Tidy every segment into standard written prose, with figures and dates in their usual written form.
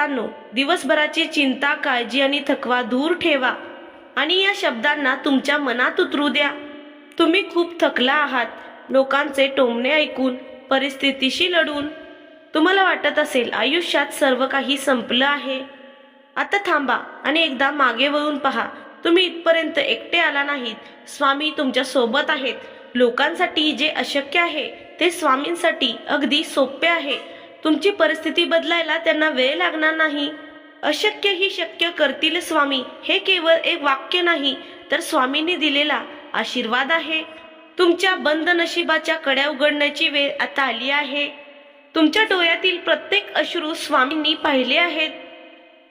भक्तांनो, दिवसभराची चिंता, काळजी आणि थकवा दूर ठेवा आणि या शब्दांना तुमच्या मनात उतरू द्या. तुम्ही खूप थकला आहात. लोकांचे टोमणे ऐकून, परिस्थितीशी लढून. तुम्हाला वाटत असेल आयुष्यात सर्व काही संपलं आहे. आता थांबा आणि एकदा मागे वळून पहा. तुम्ही इथपर्यंत एकटे आला नाहीत. स्वामी तुमच्या सोबत आहेत. लोकांसाठी जे अशक्य आहे ते स्वामींसाठी अगदी सोपे आहे. तुमची परिस्थिती बदलायला त्यांना वेळ लागणार नाही. अशक्य ही शक्य करतील स्वामी हे केवळ एक वाक्य नाही, तर स्वामींनी दिलेला आशीर्वाद आहे. तुमच्या बंद नशिबाच्या कड्या उघडण्याची वेळ आता आली आहे. तुमच्या डोळ्यातील प्रत्येक अश्रू स्वामींनी पाहिले आहेत.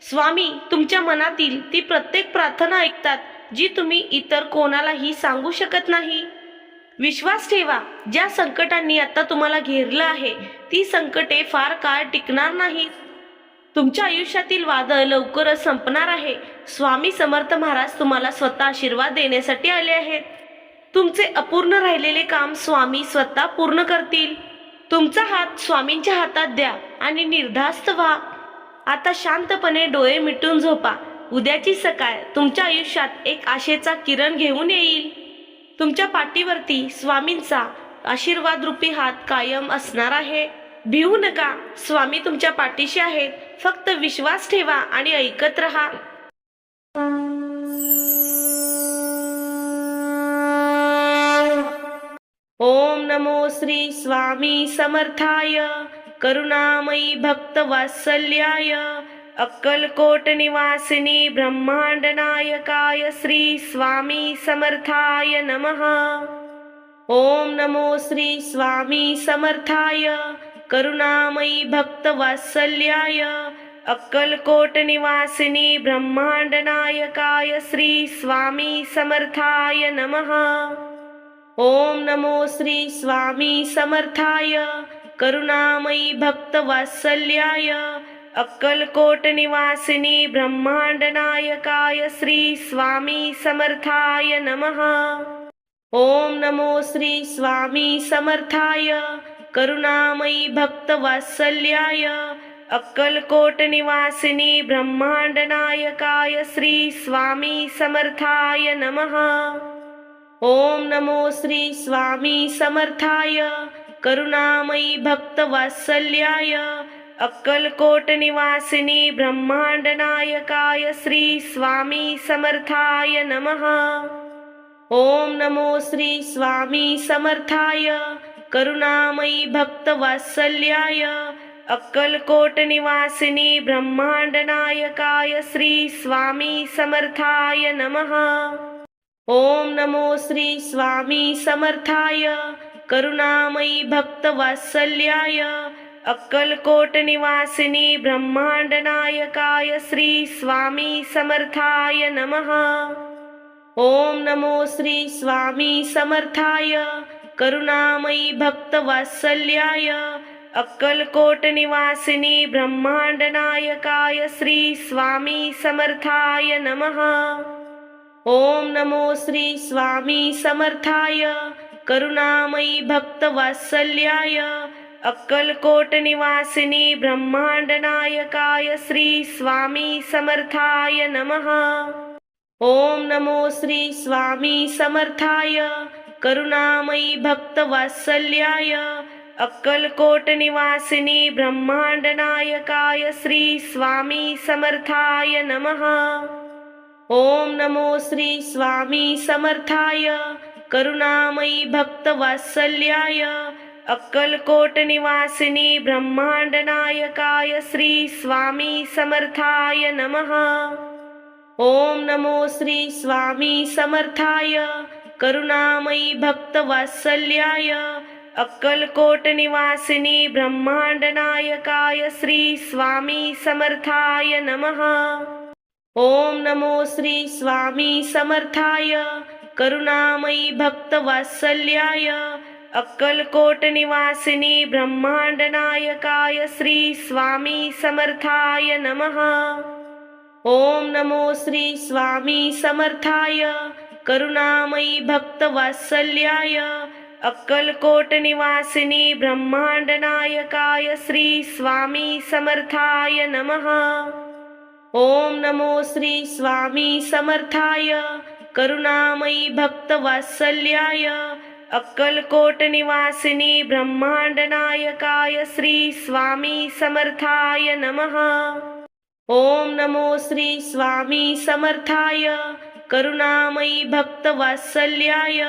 स्वामी तुमच्या मनातील ती प्रत्येक प्रार्थना ऐकतात, जी तुम्ही इतर कोणालाही सांगू शकत नाही. विश्वास ठेवा, ज्या संकटांनी आता तुम्हाला घेरलं आहे ती संकटे फार काळ टिकणार नाहीत. तुमच्या आयुष्यातील वादळ लवकरच संपणार आहे. स्वामी समर्थ महाराज तुम्हाला स्वतः आशीर्वाद देण्यासाठी आले आहेत. तुमचे अपूर्ण राहिलेले काम स्वामी स्वतः पूर्ण करतील. तुमचा हात स्वामींच्या हातात द्या आणि निर्धास्त व्हा. आता शांतपणे डोळे मिटून झोपा. उद्याची सकाळ तुमच्या आयुष्यात एक आशेचा किरण घेऊन येईल. तुमच्या पाठीवरती स्वामींचा आशीर्वाद रूपी हात कायम असणार आहे. भिवू नका, स्वामी तुमच्या पाठीशी आहेत. फक्त विश्वास ठेवा आणि ऐकत रहा. ओम नमो श्री स्वामी समर्थाय करुणामयी भक्तवात्सल्याय अक्कलकोट निवासिनी ब्रह्मांड नायकाय श्री स्वामी समर्थाय नमः. ओम नमो श्री स्वामी समर्थाय करुणामयी भक्तवात्सल्याय अक्कलकोट निवासिनी ब्रह्मांड नायकाय श्री स्वामी समर्थाय नमः. ओम नमो श्री स्वामी समर्थाय करुणामयी भक्तवात्सल्याय अक्कलकोट निवासिनी ब्रह्मांड नायकाय श्री स्वामी समर्थाय नमः. ओम नमो श्री स्वामी समर्थाय करुणामयी भक्तवात्सल्याय अक्कलकोट निवासिनी ब्रह्मांड नायकाय श्री स्वामी समर्थाय नमः. ओम नमो श्री स्वामी समर्थाय करुणामयी भक्तवात्सल्याय अक्कलकोट निवासिनी ब्रह्मांड नायकाय श्री स्वामी समर्थाय नमः. ओम नमो श्री स्वामी समर्थाय करुणामयी भक्तवात्सल्याय अक्कलकोट निवासिनी ब्रह्मांड नायकाय श्री स्वामी समर्थाय नमः. ओम नमो श्री स्वामी समर्थाय करुणामयी भक्तवात्सल्याय अक्कलकोट निवासिनी ब्रह्मांड नायकाय श्री स्वामी समर्थाय नमः. ओम नमो श्री स्वामी समर्थाय करुणामयी भक्तवात्सल्याय अक्कलकोट निवासिनी ब्रह्मांड नायकाय श्री स्वामी समर्थाय नमः. ओम नमो श्री स्वामी समर्थाय करुणामयी भक्तवात्सल्याय अक्कलकोट निवासिनी ब्रह्मांड नायकाय श्री स्वामी समर्थाय नमः. ओम नमो श्री स्वामी समर्थाय करुणामयी भक्तवात्सल्याय अक्कलकोट निवासिनी ब्रह्मांड नायकाय श्री स्वामी समर्थाय नमः. ओम नमो श्री स्वामी समर्थाय करुणामयी भक्तवात्सल्याय अक्कलकोट निवासिनी ब्रह्मांड नायकाय श्री स्वामी समर्थाय नमः. ओम नमो श्री स्वामी समर्थाय करुणामयी भक्तवात्सल्याय अक्कलकोट निवासिनी ब्रह्मांड नायकाय श्री स्वामी समर्थाय नमः. ओम नमो श्री स्वामी समर्थाय करुणामयी भक्तवात्सल्याय अक्कलकोट निवासिनी ब्रह्मांड नायकाय श्री स्वामी समर्थाय नमः. ओम नमो श्री स्वामी समर्थाय करुणामयी भक्तवात्सल्याय अक्कलकोट निवासिनी ब्रह्मांड नायकाय श्री स्वामी समर्थाय नमः। ओम नमो श्री स्वामी समर्थाय करुणामयी भक्तवात्सल्याय अक्कलकोट निवासिनी ब्रह्मांड नायकाय श्री स्वामी समर्थाय नमः। ओम नमो श्री स्वामी समर्थाय करुणामयी भक्तवात्सल्याय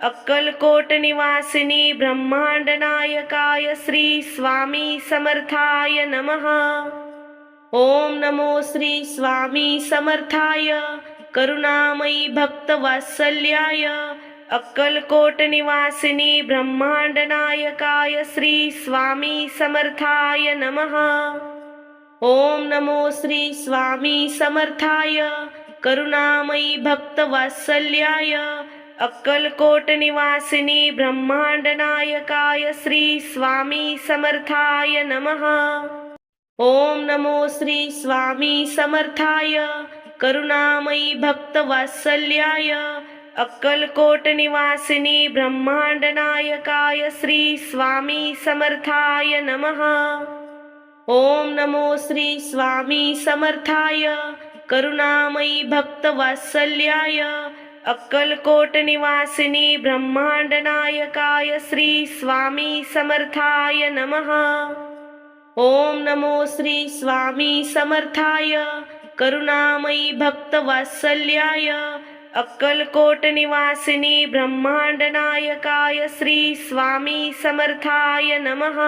अक्कलकोट निवासिनी ब्रह्मांड नायकाय श्री स्वामी समर्थाय नमः। ओम नमो श्री स्वामी समर्थाय करुणामयी भक्तवात्सल्याय अक्कलकोट निवासिनी ब्रह्मांड नायकाय श्री स्वामी समर्थाय नमः। ओम नमो श्री स्वामी समर्थाय करुणामयी भक्तवात्सल्याय अक्कलकोट निवासिनी ब्रह्मांड नायकाय श्री स्वामी समर्थाय नमः। ओम नमो श्री स्वामी समर्थाय करुणामयी भक्तवात्सल्याय अक्कलकोट निवासिनी ब्रह्मांड नायकाय श्री स्वामी समर्थाय नमः। ओम नमो श्री स्वामी समर्थाय करुणामयी भक्तवात्सल्याय अक्कलकोट निवासिनी ब्रह्मांड नायकाय श्री स्वामी समर्थाय नमः। ओम नमो श्री स्वामी समर्थाय करुणामयी भक्तवात्सल्याय अक्कलकोट निवासिनी ब्रह्मांड नायकाय श्री स्वामी समर्थाय नमः।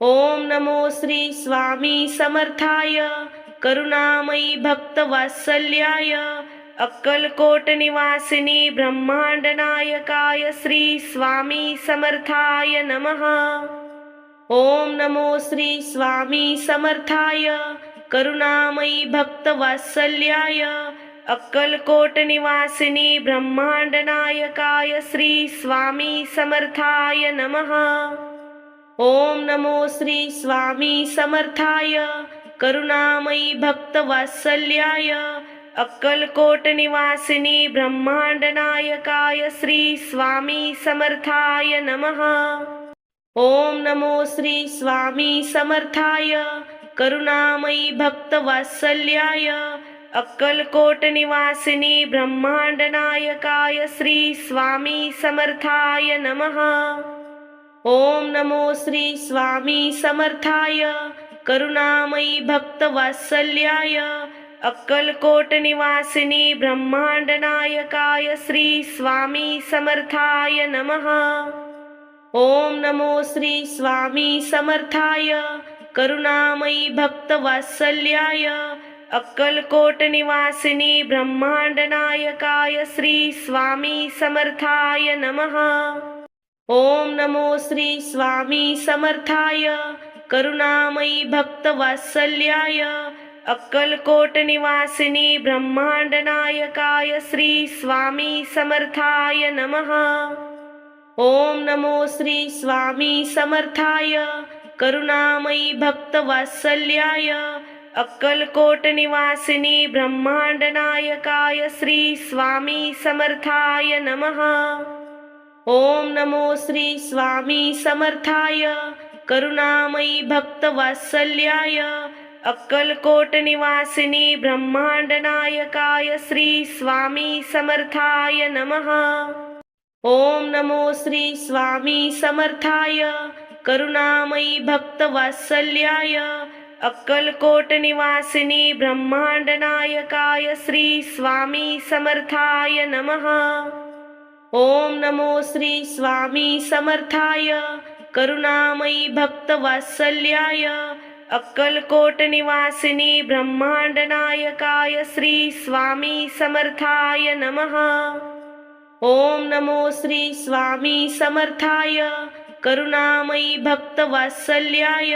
ओम नमो श्री स्वामी समर्थाय करुणामयी भक्तवात्सल्याय अक्कलकोट निवासिनी ब्रह्मांड नायकाय श्री स्वामी समर्थाय नमः। ओम नमो श्री स्वामी समर्थाय करुणामयी भक्तवात्सल्याय अक्कलकोट निवासिनी ब्रह्मांड नायकाय श्री स्वामी समर्थाय नमः। ओम नमो श्री स्वामी समर्थाय करुणामयी भक्तवात्सल्याय अक्कलकोट निवासिनी ब्रह्मांड नायकाय श्री स्वामी समर्थाय नमः। ओम नमो श्री स्वामी समर्थाय करुणामयी भक्तवात्सल्याय अक्कलकोट निवासिनी ब्रह्मांड नायकाय श्री स्वामी समर्थाय नमः। ओम नमो श्री स्वामी समर्थाय करुणामयी भक्तवात्सल्याय अक्कलकोट निवासिनी ब्रह्मांड नायकाय श्री स्वामी समर्थाय नमः। ओम नमो श्री स्वामी समर्थाय करुणामयी भक्तवात्सल्याय अक्कलकोट निवासिनी ब्रह्मांड नायकाय श्री स्वामी समर्थाय नमः। ओम नमो श्री स्वामी समर्थाय करुणामयी भक्तवात्सल्याय अक्कलकोट निवासिनी ब्रह्मांड नायकाय श्री स्वामी समर्थाय नमः। ओम नमो श्री स्वामी समर्थाय करुणामयी भक्तवात्सल्याय अक्कलकोट निवासिनी ब्रह्मांड नायकाय श्री स्वामी समर्थाय नमः। ओम नमो श्री स्वामी समर्थाय करुणामयी भक्तवात्सल्याय अक्कलकोट निवासिनी ब्रह्मांड नायकाय श्री स्वामी समर्थाय नमः। ओम नमो श्री स्वामी समर्थाय करुणामयी भक्तवात्सल्याय अक्कलकोट निवासिनी ब्रह्मांड नायकाय श्री स्वामी समर्थाय नमः। ओम नमो श्री स्वामी समर्थाय करुणामयी भक्तवात्सल्याय अक्कलकोट निवासिनी ब्रह्मांड नायकाय श्री स्वामी समर्थाय नमः। ओम नमो श्री स्वामी समर्थाय करुणामयी भक्तवात्सल्याय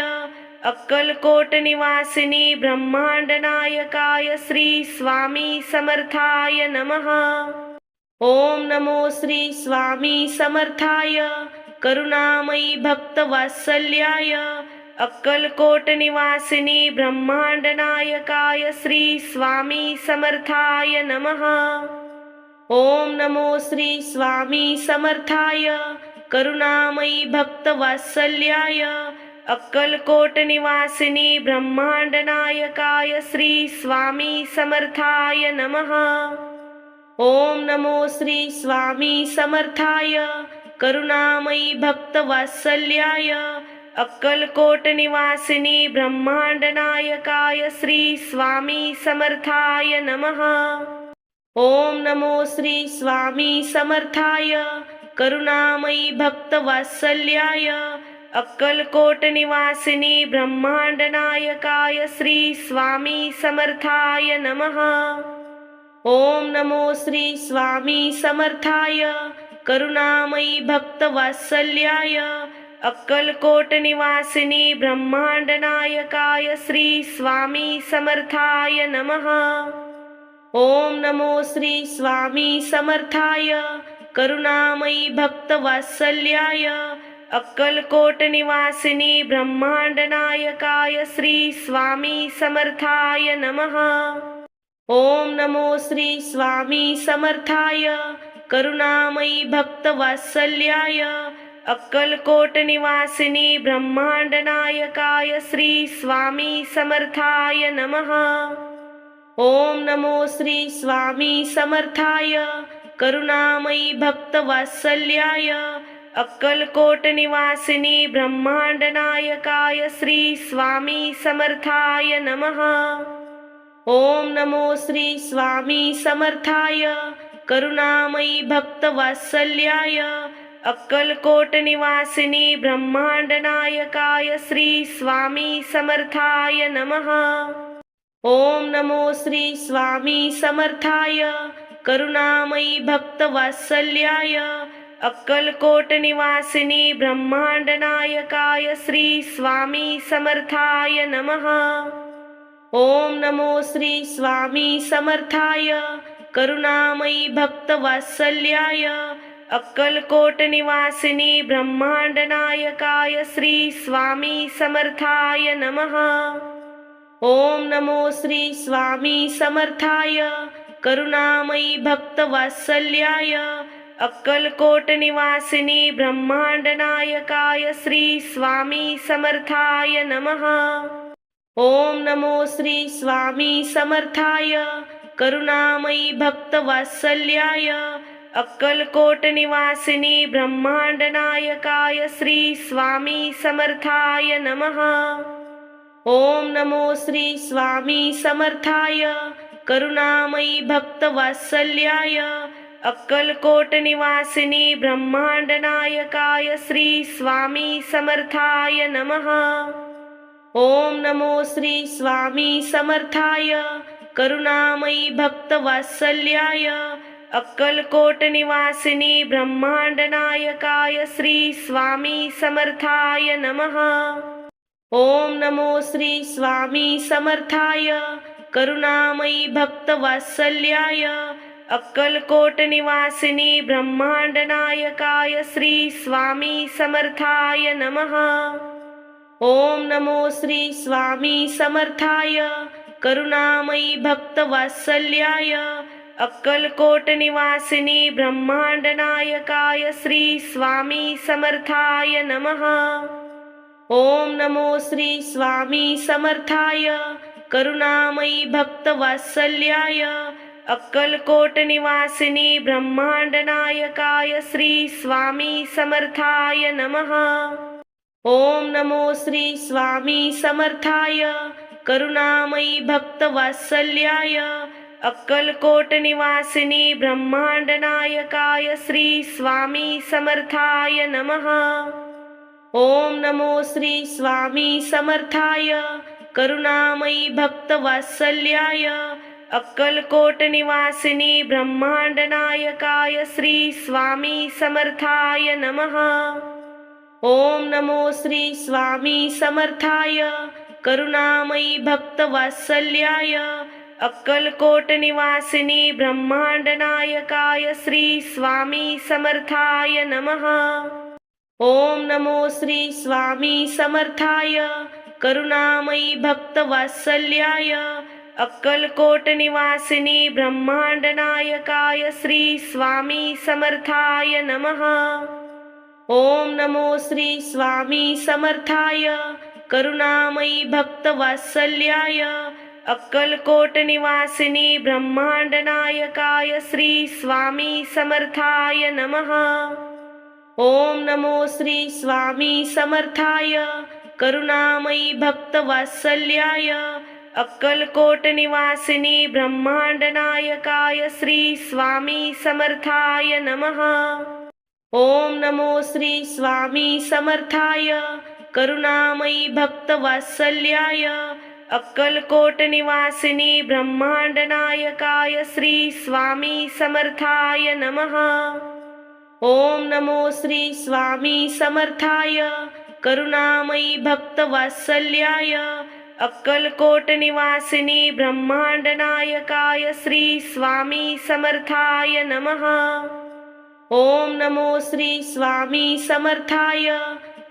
अक्कलकोट निवासिनी ब्रह्मांड नायकाय श्री स्वामी समर्थाय नमः। ओम नमो श्री स्वामी समर्थाय करुणामयी भक्तवात्सल्याय अक्कलकोट निवासिनी ब्रह्मांड नायकाय श्री स्वामी समर्थाय नमः। ओम नमो श्री स्वामी समर्थाय करुणामयी भक्तवात्सल्याय अक्कलकोट निवासिनी ब्रह्मांड नायकाय श्री स्वामी समर्थाय नमः। ओम नमो श्री स्वामी समर्थाय करुणामयी भक्तवात्सल्याय अक्कलकोट निवासिनी ब्रह्मांड नायकाय श्री स्वामी समर्थाय नमः। ओम नमो श्री स्वामी समर्थाय करुणामयी भक्तवात्सल्याय अक्कलकोट निवासिनी ब्रह्मांड नायकाय श्री स्वामी समर्थाय नमः। ओम नमो श्री स्वामी समर्थाय करुणामयी भक्तवात्सल्याय अक्कलकोट निवासिनी ब्रह्मांड नायकाय श्री स्वामी समर्थाय नमः। ओम नमो श्री स्वामी समर्थाय करुणामयी भक्तवात्सल्याय अक्कलकोट निवासिनी ब्रह्मांड नायकाय श्री स्वामी समर्थाय नमः। ओम नमो श्री स्वामी समर्थाय करुणामयी भक्तवात्सल्याय अक्कलकोट निवासिनी ब्रह्मांड नायकाय श्री स्वामी समर्थाय नमः। ओम नमो श्री स्वामी समर्थाय करुणामयी भक्तवात्सल्याय अक्कलकोट निवासिनी ब्रह्मांड नायकाय श्री स्वामी समर्थाय नमः। ओम नमो श्री स्वामी समर्थाय करुणामयी भक्तवात्सल्याय अक्कलकोट निवासिनी ब्रह्मांड नायकाय श्री स्वामी समर्थाय नमः। ओम नमो श्री स्वामी समर्थाय करुणामयी भक्तवात्सल्याय अक्कलकोट निवासिनी ब्रह्मांड नायकाय श्री स्वामी समर्थाय नमः। ओम नमो श्री स्वामी समर्थाय करुणामयी भक्तवात्सल्याय अक्कलकोट निवासिनी ब्रह्मांड नायकाय श्री स्वामी समर्थाय नमः। ओम नमो श्री स्वामी समर्थाय करुणामयी भक्तवात्सल्याय अक्कलकोट निवासिनी ब्रह्मांड नायकाय श्री स्वामी समर्थाय नमः। ओम नमो श्री स्वामी समर्थाय करुणामयी भक्तवात्सल्याय अक्कलकोट निवासिनी ब्रह्मांड नायकाय श्री स्वामी समर्थाय नमः। ओम नमो श्री स्वामी समर्थाय करुणामयी भक्तवात्सल्याय अक्कलकोट निवासिनी ब्रह्मांड नायकाय श्री स्वामी समर्थाय नमः। ओम नमो श्री स्वामी समर्थाय करुणामयी भक्तवात्सल्याय अक्कलकोट निवासिनी ब्रह्मांड नायकाय श्री स्वामी समर्थाय नमः। ओम नमो श्री स्वामी समर्थाय करुणामयी भक्तवात्सल्याय अक्कलकोट निवासिनी ब्रह्मांड नायकाय श्री स्वामी समर्थाय नमः। ओम नमो श्री स्वामी समर्थाय करुणामयी भक्तवात्सल्याय अक्कलकोट निवासिनी ब्रह्मांड नायकाय श्री स्वामी समर्थाय नमः। ओम नमो श्री स्वामी समर्थाय करुणामयी भक्तवात्सल्याय अक्कलकोट निवासिनी ब्रह्मांड नायकाय श्री स्वामी समर्थाय नमः। ओम नमो श्री स्वामी समर्थाय करुणामयी भक्तवात्सल्याय अक्कलकोट निवासिनी ब्रह्मांड नायकाय श्री स्वामी समर्थाय नमः। ओम नमो श्री स्वामी समर्थाय करुणामयी भक्तवात्सल्याय अक्कलकोट निवासिनी ब्रह्मांड नायकाय श्री स्वामी समर्थाय नमः। ओम नमो श्री स्वामी समर्थाय करुणामयी भक्तवात्सल्याय अक्कलकोट निवासिनी ब्रह्मांड नायकाय श्री स्वामी समर्थाय नमः। ओम नमो श्री स्वामी समर्थाय करुणामयी भक्तवात्सल्याय अक्कलकोट निवासिनी ब्रह्मांड नायकाय श्री स्वामी समर्थाय नमः। ओम नमो श्री स्वामी समर्थाय करुणामयी भक्तवात्सल्याय अक्कलकोट निवासिनी ब्रह्मांड नायकाय श्री स्वामी समर्थाय नमः। ओम नमो श्री स्वामी समर्थाय करुणामयी भक्तवात्सल्याय अक्कलकोट निवासिनी ब्रह्मांड नायकाय श्री स्वामी समर्थाय नमः। ओम नमो श्री स्वामी समर्थाय करुणामयी भक्तवात्सल्याय अक्कलकोट निवासिनी ब्रह्मांड नायकाय श्री स्वामी समर्थाय नमः। ओम नमो श्री स्वामी समर्थाय करुणामयी भक्तवात्सल्याय अक्कलकोट निवासिनी ब्रह्मांड नायकाय श्री स्वामी समर्थाय नमः। ओम नमो श्री स्वामी समर्थाय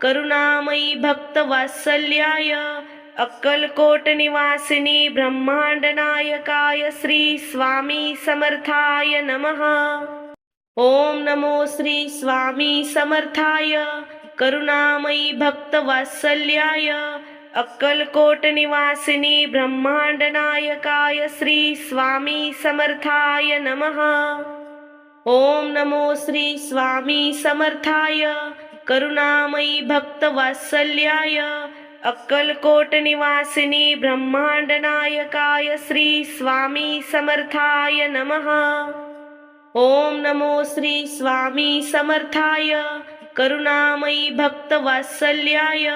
करुणामयी भक्तवात्सल्याय अक्कलकोट निवासिनी ब्रह्मांड नायकाय श्री स्वामी समर्थाय नमः। ओम नमो श्री स्वामी समर्थाय करुणामयी भक्तवात्सल्याय अक्कलकोट निवासिनी ब्रह्मांड नायकाय श्री स्वामी समर्थाय नमः। ओम नमो श्री स्वामी समर्थाय करुणामयी भक्तवात्सल्याय अक्कलकोट निवासिनी ब्रह्मांड नायकाय श्री स्वामी समर्थाय नमः। ओम नमो श्री स्वामी समर्थाय करुणामयी भक्तवात्सल्याय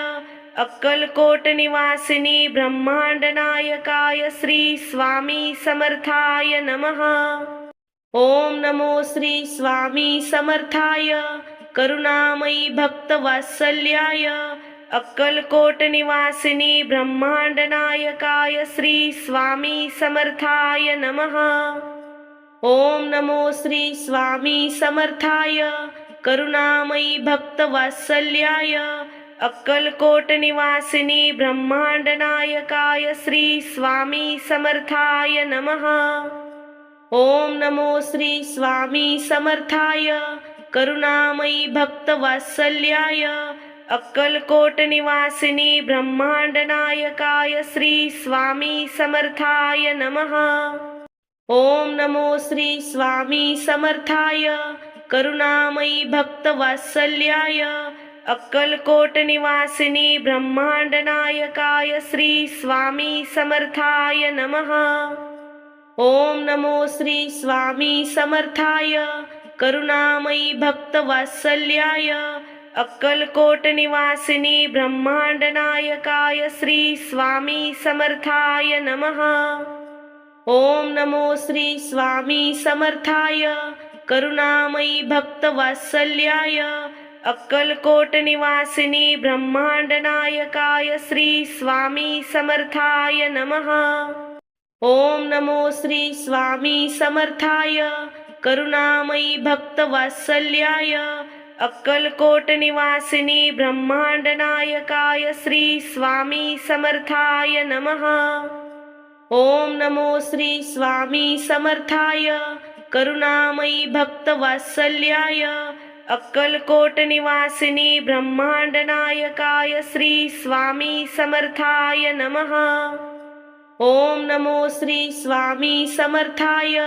अक्कलकोट निवासिनी ब्रह्मांड नायकाय श्री स्वामी समर्थाय नमः। ओम नमो श्री स्वामी समर्थाय करुणामयी भक्तवात्सल्याय अक्कलकोट निवासिनी ब्रह्मांड नायकाय श्री स्वामी समर्थाय नमः। ओम नमो श्री स्वामी समर्थाय करुणामयी भक्तवात्सल्याय अक्कलकोट निवासिनी ब्रह्मांड नायकाय श्री स्वामी समर्थाय नमः। ओम नमो श्री स्वामी समर्थाय करुणामयी भक्तवात्सल्याय अक्कलकोट निवासिनी ब्रह्मांड नायकाय श्री स्वामी समर्थाय नमः। ओम नमो श्री स्वामी समर्थाय करुणामयी भक्तवात्सल्याय अक्कलकोट निवासिनी ब्रह्मांड नायकाय श्री स्वामी समर्थाय नमः। ओम नमो श्री स्वामी समर्थाय करुणामयी भक्तवात्सल्याय अक्कलकोट निवासिनी ब्रह्मांड नायकाय श्री स्वामी समर्थाय नमः। ओम नमो श्री स्वामी समर्थाय करुणामयी भक्तवात्सल्याय अक्कलकोट निवासिनी ब्रह्मांड नायकाय श्री स्वामी समर्थाय नमः। ओम नमो श्री स्वामी समर्थाय करुणामयी भक्तवात्सल्याय अक्कलकोट निवासिनी ब्रह्मांड नायकाय श्री स्वामी समर्थाय नमः। ओम नमो श्री स्वामी समर्थाय करुणामयी भक्तवात्सल्याय अक्कलकोट निवासिनी ब्रह्मांड नायकाय श्री स्वामी समर्थाय नमः। ओम नमो श्री स्वामी समर्थाय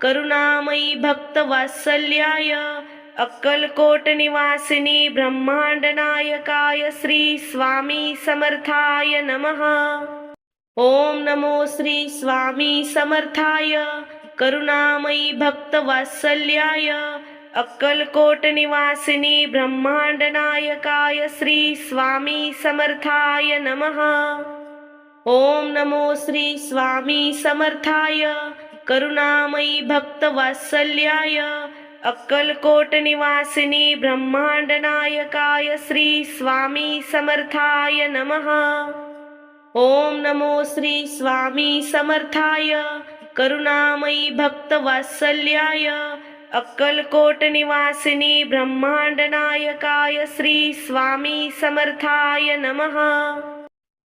करुणामयी भक्तवात्सल्याय अक्कलकोट निवासिनी ब्रह्मांड नायकाय श्री स्वामी समर्थाय नमः। ओम नमो श्री स्वामी समर्थाय करुणामयी भक्तवात्सल्याय अक्कलकोट निवासिनी ब्रह्मांड नायकाय श्री स्वामी समर्थाय नमः। ओम नमो श्री स्वामी समर्थाय करुणामयी भक्तवात्सल्याय अक्कलकोट निवासिनी ब्रह्मांड नायकाय श्री स्वामी समर्थाय नमः। ओम नमो श्री स्वामी समर्थाय करुणामयी भक्तवात्सल्याय अक्कलकोट निवासिनी ब्रह्मांड नायकाय श्री स्वामी समर्थाय नमः।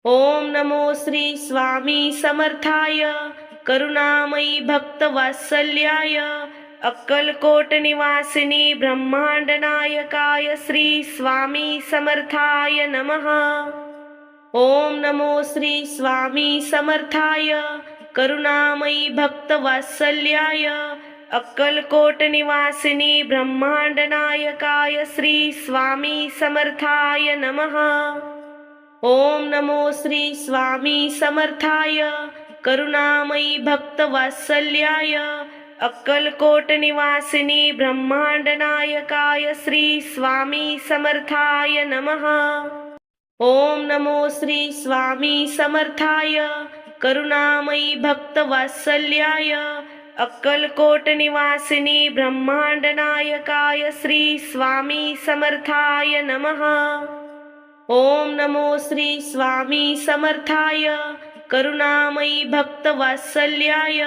ओम नमो श्री स्वामी समर्थाय करुणामयी भक्तवात्सल्याय अक्कलकोट निवासिनी ब्रह्मांड नायकाय श्री स्वामी समर्थाय नमः। ओम नमो श्री स्वामी समर्थाय करुणामयी भक्तवात्सल्याय अक्कलकोट निवासिनी ब्रह्मांड नायकाय श्री स्वामी समर्थाय नमः। ओम नमो श्री स्वामी समर्थाय करुणामयी भक्तवात्सल्याय अक्कलकोट निवासिनी ब्रह्मांड नायकाय श्री स्वामी समर्थाय नमः। ओम नमो श्री स्वामी समर्थाय करुणामयी भक्तवात्सल्याय अक्कलकोट निवासिनी ब्रह्मांड नायकाय श्री स्वामी समर्थाय नमः। ओम नमो श्री स्वामी समर्थाय करुणामयी भक्तवात्सल्याय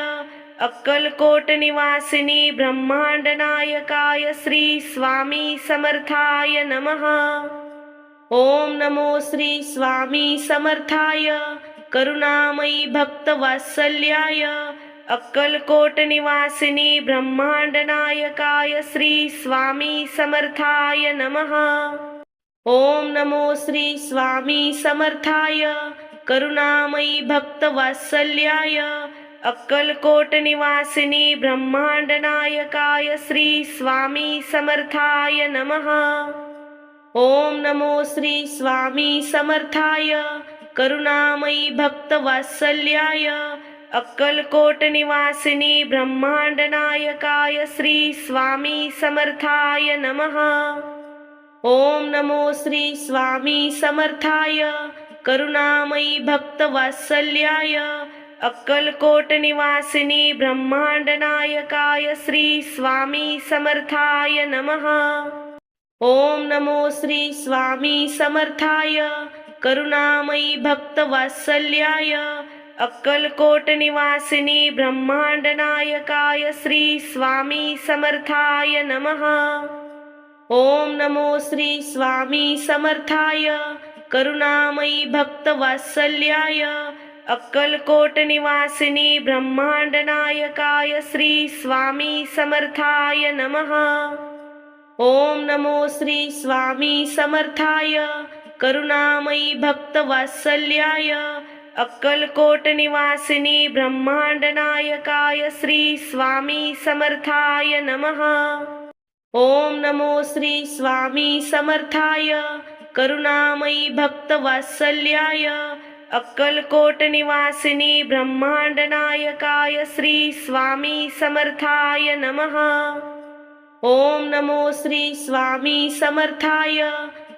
अक्कलकोट निवासिनी ब्रह्मांड नायकाय श्री स्वामी समर्थाय नमः। ओम नमो श्री स्वामी समर्थाय करुणामयी भक्तवात्सल्याय अक्कलकोट निवासिनी ब्रह्मांड नायकाय श्री स्वामी समर्थाय नमः। ओम नमो श्री स्वामी समर्थाय करुणामयी भक्तवात्सल्याय अक्कलकोट निवासिनी ब्रह्मांड नायकाय श्री स्वामी समर्थाय नमः। ओम नमो श्री स्वामी समर्थाय करुणामयी भक्तवात्सल्याय अक्कलकोट निवासिनी ब्रह्मांड नायकाय श्री स्वामी समर्थाय नमः। ओम नमो श्री स्वामी समर्थाय करुणामयी भक्तवात्सल्याय अक्कलकोट निवासिनी ब्रह्मांड नायकाय श्री स्वामी समर्थाय नमः। ओम नमो श्री स्वामी समर्थाय करुणामयी भक्तवात्सल्याय अक्कलकोट निवासिनी ब्रह्मांड नायकाय श्री स्वामी समर्थाय नमः। ओम नमो श्री स्वामी समर्थाय करुणामयी भक्तवात्सल्याय अक्कलकोट निवासिनी ब्रह्मांड नायकाय श्री स्वामी समर्थाय नमः। ओम नमो श्री स्वामी समर्थाय करुणामयी भक्तवात्सल्याय अक्कलकोट निवासिनी ब्रह्मांड नायकाय श्री स्वामी समर्थाय नमः। ओम नमो श्री स्वामी समर्थाय करुणामयी भक्तवात्सल्याय अक्कलकोट निवासिनी ब्रह्मांड नायकाय श्री स्वामी समर्थाय नमः। ओम नमो श्री स्वामी समर्थाय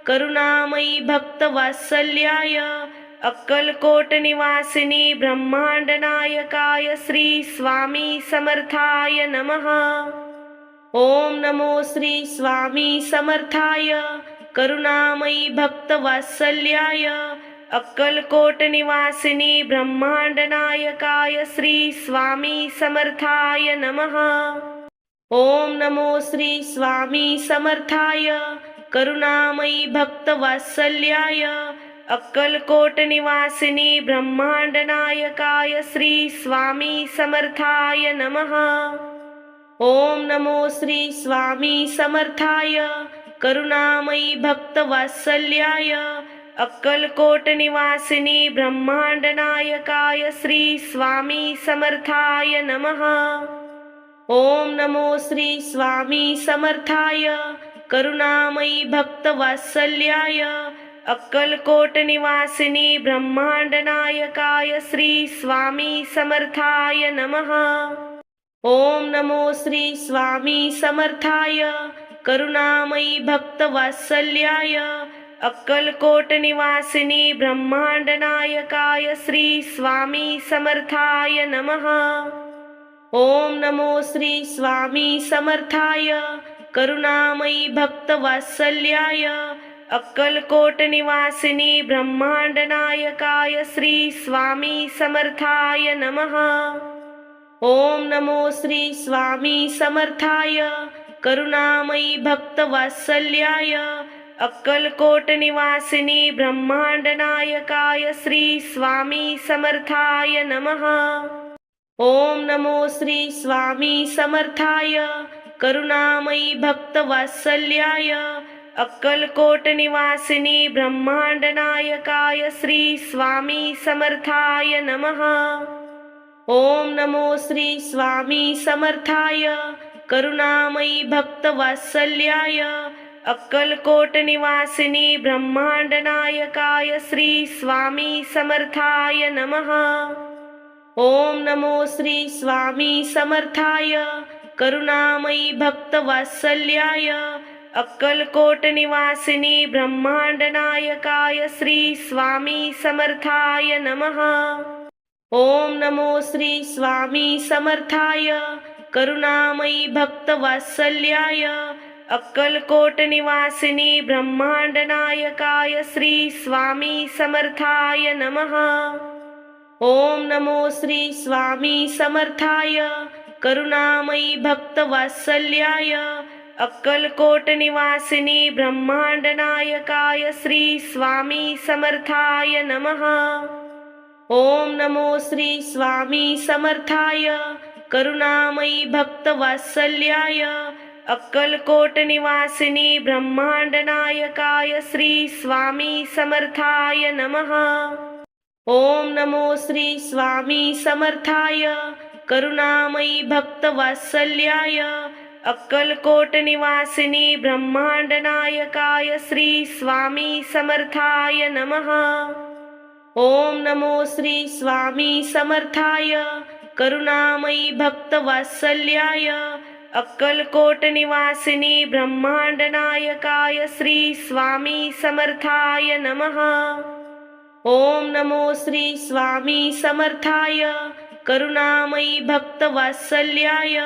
करुणामयी भक्तवात्सल्याय अक्कलकोट निवासिनी ब्रह्मांड नायकाय श्री स्वामी समर्थाय नमः। ओम नमो श्री स्वामी समर्थाय करुणामयी भक्तवात्सल्याय अक्कलकोट निवासिनी ब्रह्मांड नायकाय श्री स्वामी समर्थाय नमः। ओम नमो श्री स्वामी समर्थाय करुणामयी भक्तवात्सल्याय अक्कलकोट निवासिनी ब्रह्मांड नायकाय श्री स्वामी समर्थाय नमः। ओम नमो श्री स्वामी समर्थाय करुणामयी भक्तवात्सल्याय अक्कलकोट निवासिनी ब्रह्मांड नायकाय श्री स्वामी समर्थाय नमः। ओम नमो श्री स्वामी समर्थाय करुणामयी भक्तवात्सल्याय अक्कलकोट निवासिनी ब्रह्मांड नायकाय श्री स्वामी समर्थाय नमः। ओम नमो श्री स्वामी समर्थाय करुणामयी भक्तवात्सल्याय अक्कलकोट निवासिनी ब्रह्मांड नायकाय श्री स्वामी समर्थाय नमः। ओम नमो श्री स्वामी समर्थाय करुणामयी भक्तवात्सल्याय अक्कलकोट निवासिनी ब्रह्मांड नायकाय श्री स्वामी समर्थाय नमः। ओम नमो श्री स्वामी समर्थाय करुणामयी भक्तवात्सल्याय अक्कलकोट निवासिनी ब्रह्मांड नायकाय श्री स्वामी समर्थाय नमः। ओम नमो श्री स्वामी समर्थाय करुणामयी भक्तवात्सल्याय अक्कलकोट निवासिनी ब्रह्मांड नायकाय श्री स्वामी समर्थाय नमः। ओम नमो श्री स्वामी समर्थाय करुणामयी भक्तवात्सल्याय अक्कलकोट निवासिनी ब्रह्मांड नायकाय श्री स्वामी समर्थाय नमः। ओम नमो श्री स्वामी समर्थाय करुणामयी भक्तवात्सल्याय अक्कलकोट निवासिनी ब्रह्मांड नायकाय श्री स्वामी समर्थाय नमः। ओम नमो श्री स्वामी समर्थाय करुणामयी भक्तवात्सल्याय अक्कलकोट निवासिनी ब्रह्मांड नायकाय श्री स्वामी समर्थाय नमः। ओम नमो श्री स्वामी समर्थाय करुणामयी भक्तवात्सल्याय अक्कलकोट निवासिनी ब्रह्मांड नायकाय श्री स्वामी समर्थाय नमः। ओम नमो श्री स्वामी समर्थाय करुणामयी भक्तवात्सल्याय अक्कलकोट निवासिनी ब्रह्मांड नायकाय श्री स्वामी समर्थाय नमः। ओम नमो श्री स्वामी समर्थाय करुणामयी भक्तवात्सल्याय अक्कलकोट निवासिनी ब्रह्मांड नायकाय श्री स्वामी समर्थाय नमः। ओम नमो श्री स्वामी समर्थाय करुणामयी भक्तवात्सल्याय अक्कलकोट निवासिनी ब्रह्मांड नायकाय श्री स्वामी समर्थाय नमः। ओम नमो श्री स्वामी समर्थाय करुणामयी भक्तवात्सल्याय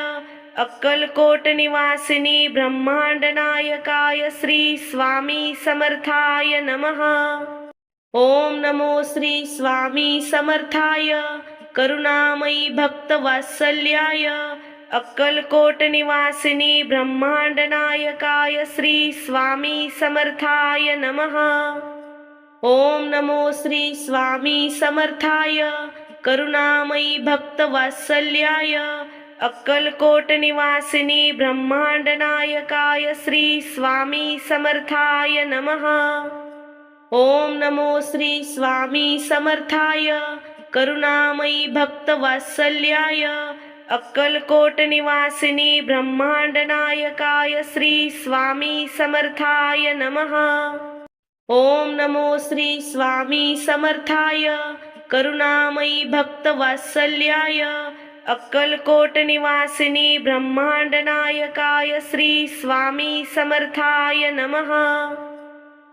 अक्कलकोट निवासिनी ब्रह्मांड नायकाय श्री स्वामी समर्थाय नमः। ओम नमो श्री स्वामी समर्थाय करुणामयी भक्तवात्सल्याय अक्कलकोट निवासिनी ब्रह्मांड नायकाय श्री स्वामी समर्थाय नमः। ओम नमो श्री स्वामी समर्थाय करुणामयी भक्तवात्सल्याय अक्कलकोट निवासिनी ब्रह्मांड नायकाय श्री स्वामी समर्थाय नमः। ओम नमो श्री स्वामी समर्थाय करुणामयी भक्तवात्सल्याय अक्कलकोट निवासिनी ब्रह्मांड नायकाय श्री स्वामी समर्थाय नमः। ओम नमो श्री स्वामी समर्थाय करुणामयी भक्तवात्सल्याय अक्कलकोट निवासिनी ब्रह्मांड नायकाय श्री स्वामी समर्थाय नमः।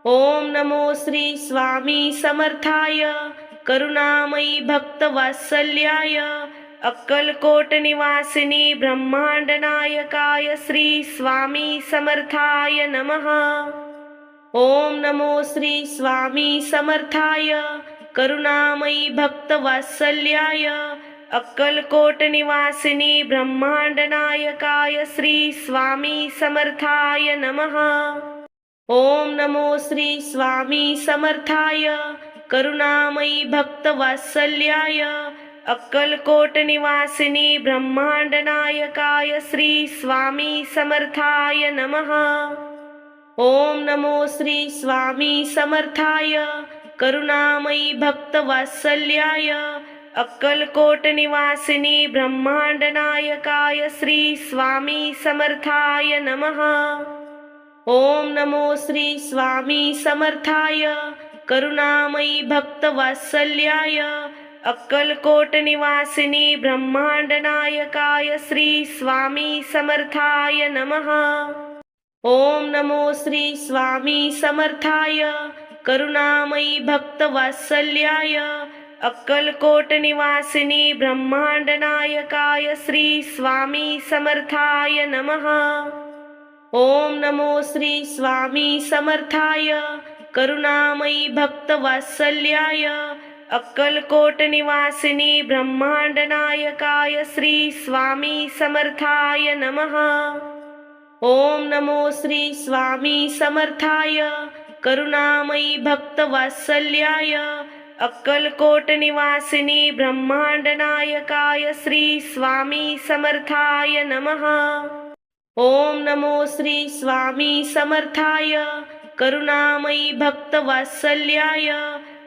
ओम नमो श्री स्वामी समर्थाय करुणामयी भक्तवात्सल्याय अक्कलकोट निवासिनी ब्रह्मांड नायकाय श्री स्वामी समर्थाय नमः। ओम नमो श्री स्वामी समर्थाय करुणामयी भक्तवात्सल्याय अक्कलकोट निवासिनी ब्रह्मांड नायकाय श्री स्वामी समर्थाय नमः। ओम नमो श्री स्वामी समर्थाय करुणामयी भक्तवात्सल्याय अक्कलकोट निवासिनी ब्रह्मांड नायकाय श्री स्वामी समर्थाय नमः। ओम नमो श्री स्वामी समर्थाय करुणामयी भक्तवात्सल्याय अक्कलकोट निवासिनी ब्रह्मांड नायकाय श्री स्वामी समर्थाय नमः। ओम नमो श्री स्वामी समर्थाय करुणामयी भक्तवात्सल्याय अक्कलकोट निवासिनी ब्रह्मांड नायकाय श्री स्वामी समर्थाय नमः। ओम नमो श्री स्वामी समर्थाय करुणामयी भक्तवात्सल्याय अक्कलकोट निवासिनी ब्रह्मांड नायकाय श्री स्वामी समर्थाय नमः। ओम नमो श्री स्वामी समर्थाय करुणामयी भक्तवात्सल्याय अक्कलकोट निवासिनी ब्रह्मांड नायकाय श्री स्वामी समर्थाय नमः। ओम नमो श्री स्वामी समर्थाय करुणामयी भक्तवात्सल्याय अक्कलकोट निवासिनी ब्रह्मांड नायकाय श्री स्वामी समर्थाय नमः। ओम नमो श्री स्वामी समर्थाय करुणामयी भक्तवात्सल्याय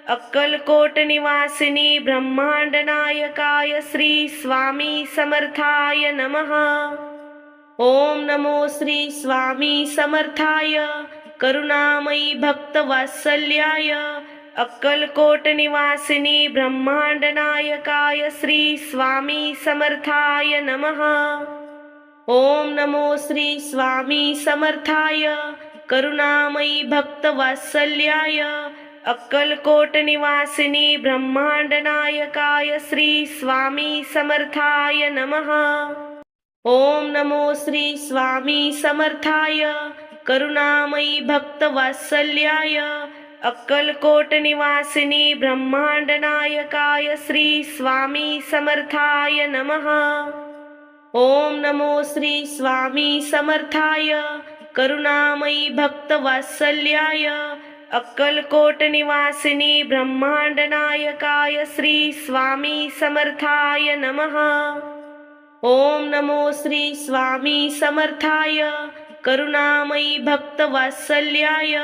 अक्कलकोट निवासिनी ब्रह्मांड नायकाय श्री स्वामी समर्थाय नमः। ओम नमो श्री स्वामी समर्थाय करुणामयी भक्तवात्सल्याय अक्कलकोट निवासिनी ब्रह्मांड नायकाय श्री स्वामी समर्थाय नमः। ओम नमो श्री स्वामी समर्थाय करुणामयी भक्तवात्सल्याय अक्कलकोट निवासिनी ब्रह्मांड नायकाय श्री स्वामी समर्थाय नमः। ओम नमो श्री स्वामी समर्थाय करुणामयी भक्तवात्सल्याय अक्कलकोट निवासिनी ब्रह्मांड नायकाय श्री स्वामी समर्थाय नमः। ओम नमो श्री स्वामी समर्थाय करुणामयी भक्तवात्सल्याय अक्कलकोट निवासिनी ब्रह्मांड नायकाय श्री स्वामी समर्थाय नमः। ओम नमो श्री स्वामी समर्थाय करुणामयी भक्तवात्सल्याय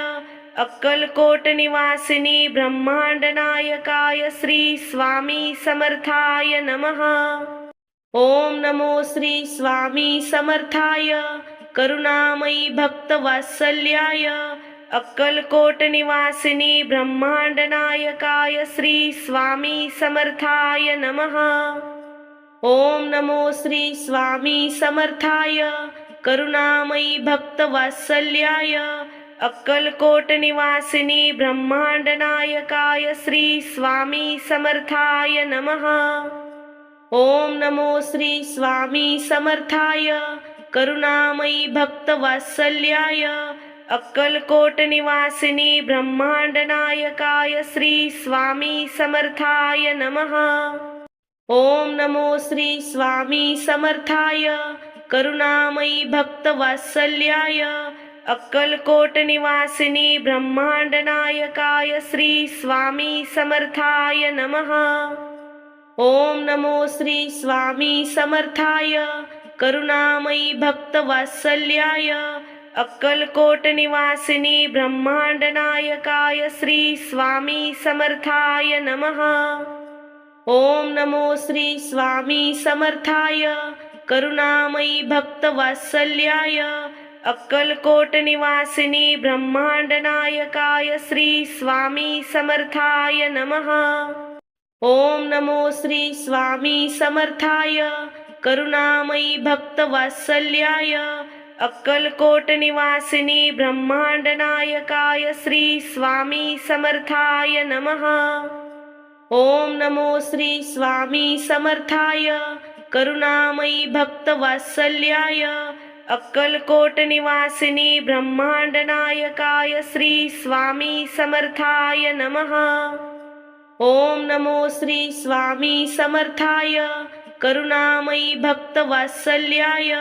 अक्कलकोट निवासिनी ब्रह्मांड नायकाय श्री स्वामी समर्थाय नमः। ओम नमो श्री स्वामी समर्थाय करुणामयी भक्तवात्सल्याय अक्कलकोट निवासिनी ब्रह्मांड नायकाय श्री स्वामी समर्थाय नमः। ओम नमो श्री स्वामी समर्थाय करुणामयी भक्तवात्सल्याय अक्कलकोट निवासिनी ब्रह्मांड नायकाय श्री स्वामी समर्थाय नमः। ओम नमो श्री स्वामी समर्थाय करुणामयी भक्तवात्सल्याय अक्कलकोट निवासिनी ब्रह्मांड नायकाय श्री स्वामी समर्थाय नमः। ओम नमो श्री स्वामी समर्थाय करुणामयी भक्तवात्सल्याय अक्कलकोट निवासिनी ब्रह्मांड नायकाय श्री स्वामी समर्थाय नमः। ओम नमो श्री स्वामी समर्थाय करुणामयी भक्तवात्सल्याय अक्कलकोट निवासिनी ब्रह्मांड नायकाय श्री स्वामी समर्थाय नमः। ओम नमो श्री स्वामी समर्थाय करुणामयी भक्तवात्सल्याय अक्कलकोट निवासिनी ब्रह्मांड नायकाय श्री स्वामी समर्थाय नमः। ओम नमो श्री स्वामी समर्थाय करुणामयी भक्तवात्सल्याय अक्कलकोट निवासिनी ब्रह्मांड नायकाय श्री स्वामी समर्थाय नमः। ओम नमो श्री स्वामी समर्थाय करुणामयी भक्तवात्सल्याय अक्कलकोट निवासिनी ब्रह्मांड नायकाय श्री स्वामी समर्थाय नमः। ओम नमो श्री स्वामी समर्थाय करुणामयी भक्तवात्सल्याय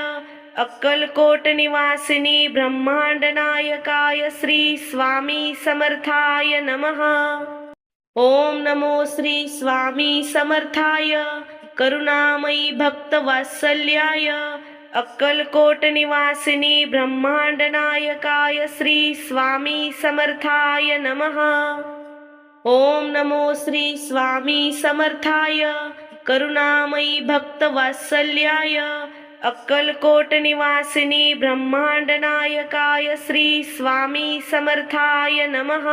अक्कलकोट निवासिनी ब्रह्मांड नायकाय श्री स्वामी समर्थाय नमः। ओम नमो श्री स्वामी समर्थाय करुणामयी भक्तवात्सल्याय अक्कलकोट निवासिनी ब्रह्मांड नायकाय श्री स्वामी समर्थाय नमः। ओम नमो श्री स्वामी समर्थाय करुणामयी भक्तवात्सल्याय अक्कलकोट निवासिनी ब्रह्मांड नायकाय श्री स्वामी समर्थाय नमः।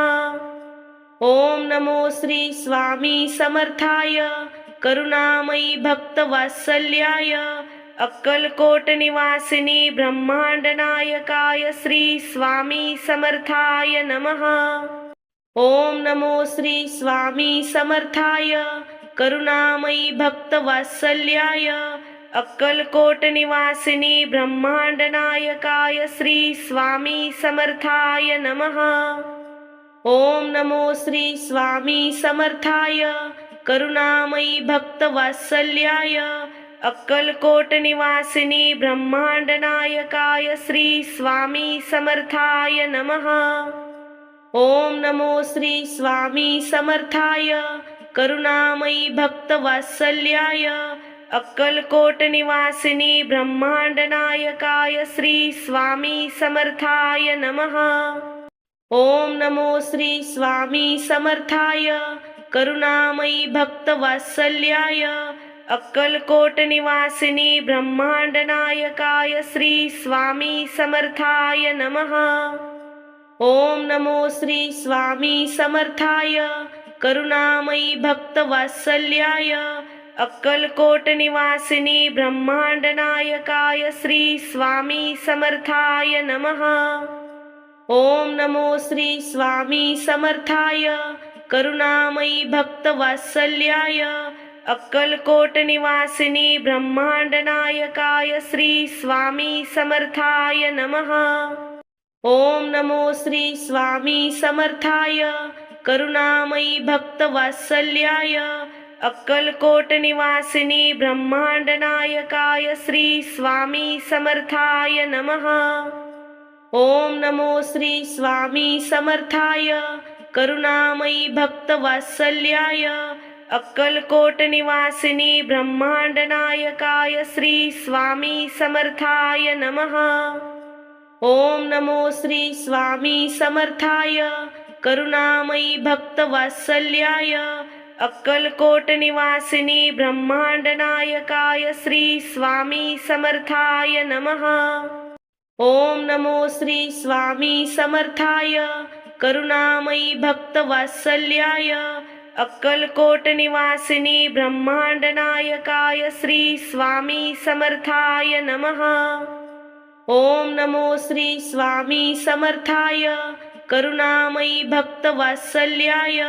ओम नमो श्री स्वामी समर्थाय करुणामयी भक्तवात्सल्याय अक्कलकोट निवासिनी ब्रह्मांड नायकाय श्री स्वामी समर्थाय नमः। ओम नमो श्री स्वामी समर्थाय करुणामयी भक्तवात्सल्याय अक्कलकोट निवासिनी ब्रह्मांड नायकाय श्री स्वामी समर्थाय नमः। ओम नमो श्री स्वामी समर्थाय करुणामयी भक्तवात्सल्याय अक्कलकोट निवासिनी ब्रह्मांड नायकाय श्री स्वामी समर्थाय नमः। ओम नमो श्री स्वामी समर्थाय करुणामयी भक्तवात्सल्याय अक्कलकोट निवासिनी ब्रह्मांड नायकाय श्री स्वामी समर्थाय नमः। ओम नमो श्री स्वामी समर्थाय करुणामयी भक्तवात्सल्याय अक्कलकोट निवासिनी ब्रह्मांड नायकाय श्री स्वामी समर्थाय नमः। ओम नमो श्री स्वामी समर्थाय करुणामयी भक्तवात्सल्याय अक्कलकोट निवासिनी ब्रह्मांड नायकाय श्री स्वामी समर्थाय नमः। ओम नमो श्री स्वामी समर्थाय करुणामयी भक्तवात्सल्याय अक्कलकोट निवासिनी ब्रह्मांड नायकाय श्री स्वामी समर्थाय नमः। ओम नमो श्री स्वामी समर्थाय करुणामयी भक्तवात्सल्याय अक्कलकोट निवासिनी ब्रह्मांड नायकाय श्री स्वामी समर्थाय नमः। ओम नमो श्री स्वामी समर्थाय करुणामयी भक्तवात्सल्याय अक्कलकोट निवासिनी ब्रह्मांड नायकाय श्री स्वामी समर्थाय नमः। ओम नमो श्री स्वामी समर्थाय करुणामयी भक्तवात्सल्याय अक्कलकोट निवासिनी ब्रह्मांड नायकाय श्री स्वामी समर्थाय नमः। ओम नमो श्री स्वामी समर्थाय करुणामयी भक्तवात्सल्याय अक्कलकोट निवासिनी ब्रह्मांड नायकाय श्री स्वामी समर्थाय नमः। ओम नमो श्री स्वामी समर्थाय करुणामयी भक्तवात्सल्याय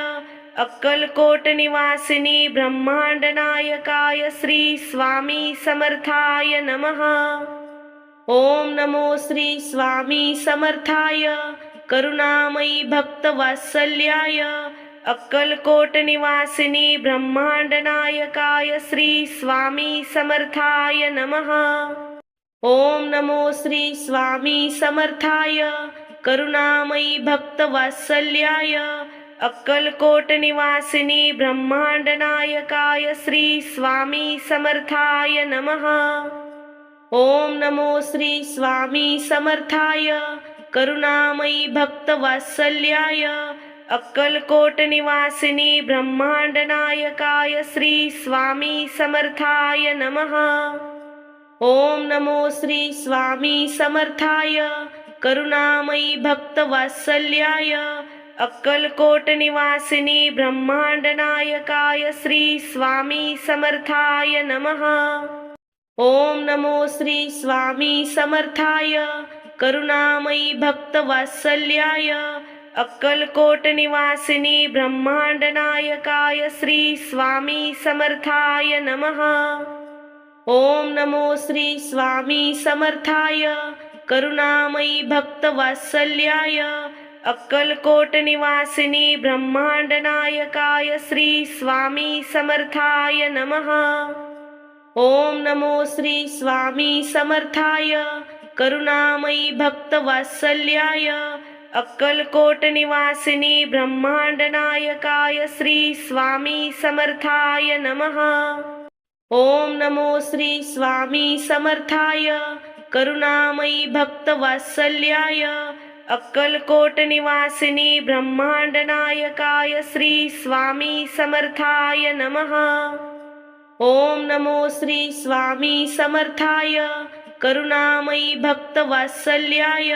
अक्कलकोट निवासिनी ब्रह्मांड नायकाय श्री स्वामी समर्थाय नमः। ओम नमो श्री स्वामी समर्थाय करुणामयी भक्तवात्सल्याय अक्कलकोट निवासिनी ब्रह्मांड नायकाय श्री स्वामी समर्थाय नमः। ओम नमो श्री स्वामी समर्थाय करुणामयी भक्तवात्सल्याय अक्कलकोट निवासिनी ब्रह्मांड नायकाय श्री स्वामी समर्थाय नमः। ओम नमो श्री स्वामी समर्थाय करुणामयी भक्तवात्सल्याय अक्कलकोट निवासिनी ब्रह्मांड नायकाय श्री स्वामी समर्थाय नमः। ओम नमो श्री स्वामी समर्थाय करुणामयी भक्तवात्सल्याय अक्कलकोट निवासिनी ब्रह्मांड नायकाय श्री स्वामी समर्थाय नमः। ओम नमो श्री स्वामी समर्थाय करुणामयी भक्तवात्सल्याय अक्कलकोट निवासिनी ब्रह्मांड नायकाय श्री स्वामी समर्थाय नमः। ओम नमो श्री स्वामी समर्थाय करुणामयी भक्तवात्सल्याय अक्कलकोट निवासिनी ब्रह्मांड नायकाय श्री स्वामी समर्थाय नमः। ओम नमो श्री स्वामी समर्थाय करुणामयी भक्तवात्सल्याय अक्कलकोट निवासिनी ब्रह्मांड नायकाय श्री स्वामी समर्थाय नमः। ओम नमो श्री स्वामी समर्थाय करुणामयी भक्तवात्सल्याय अक्कलकोट निवासिनी ब्रह्मांड नायकाय श्री स्वामी समर्थाय नमः। ओम नमो श्री स्वामी समर्थाय करुणामयी भक्तवात्सल्याय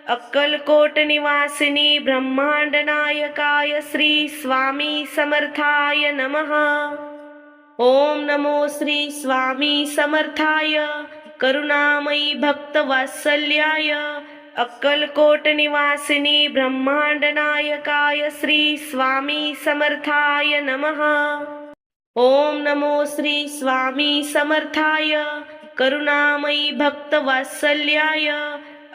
अक्कलकोट निवासिनी ब्रह्मांड नायकाय श्री स्वामी समर्थाय नमः। ओम नमो श्री स्वामी समर्थाय करुणामयी भक्तवात्सल्याय अक्कलकोट निवासिनी ब्रह्मांड नायकाय श्री स्वामी समर्थाय नमः। ओम नमो श्री स्वामी समर्थाय करुणामयी भक्तवात्सल्याय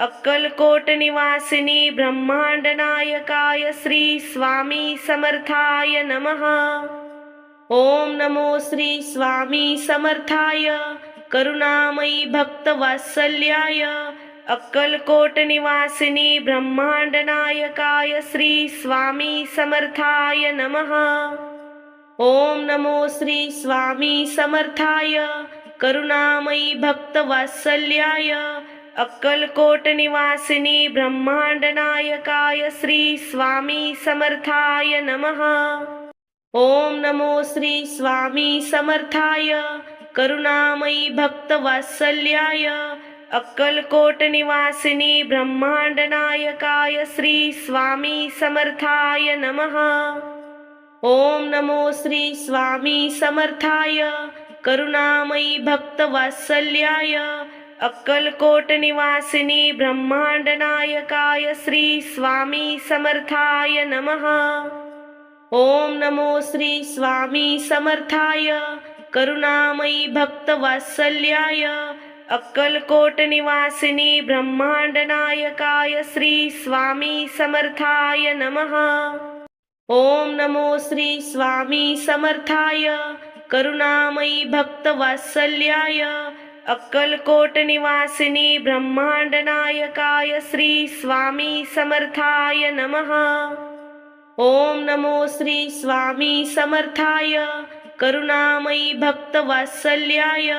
अक्कलकोट निवासिनी ब्रह्मांड नायकाय श्री स्वामी समर्थाय नमः। ओम नमो श्री स्वामी समर्थाय करुणामयी भक्तवात्सल्याय अक्कलकोट निवासिनी ब्रह्मांड नायकाय श्री स्वामी समर्थाय नमः। ओम नमो श्री स्वामी समर्थाय करुणामयी भक्तवात्सल्याय अक्कलकोट निवासिनी ब्रह्मांड नायकाय श्री स्वामी समर्थाय नमः। ओम नमो श्री स्वामी समर्थाय करुणामयी भक्तवात्सल्याय अक्कलकोट निवासिनी ब्रह्मांड नायकाय श्री स्वामी समर्थाय नमः। ओम नमो श्री स्वामी समर्थाय करुणामयी भक्तवात्सल्याय अक्कलकोट निवासिनी ब्रह्मांड नायकाय श्री स्वामी समर्थाय नमः। ओम नमो श्री स्वामी समर्थाय करुणामयी भक्तवात्सल्याय अक्कलकोट निवासिनी ब्रह्मांड नायकाय श्री स्वामी समर्थाय नमः। ओम नमो श्री स्वामी समर्थाय करुणामयी भक्तवात्सल्याय अक्कलकोट निवासिनी ब्रह्मांड नायकाय श्री स्वामी समर्थाय नमः। ओम नमो श्री स्वामी समर्थाय करुणामयी भक्तवात्सल्याय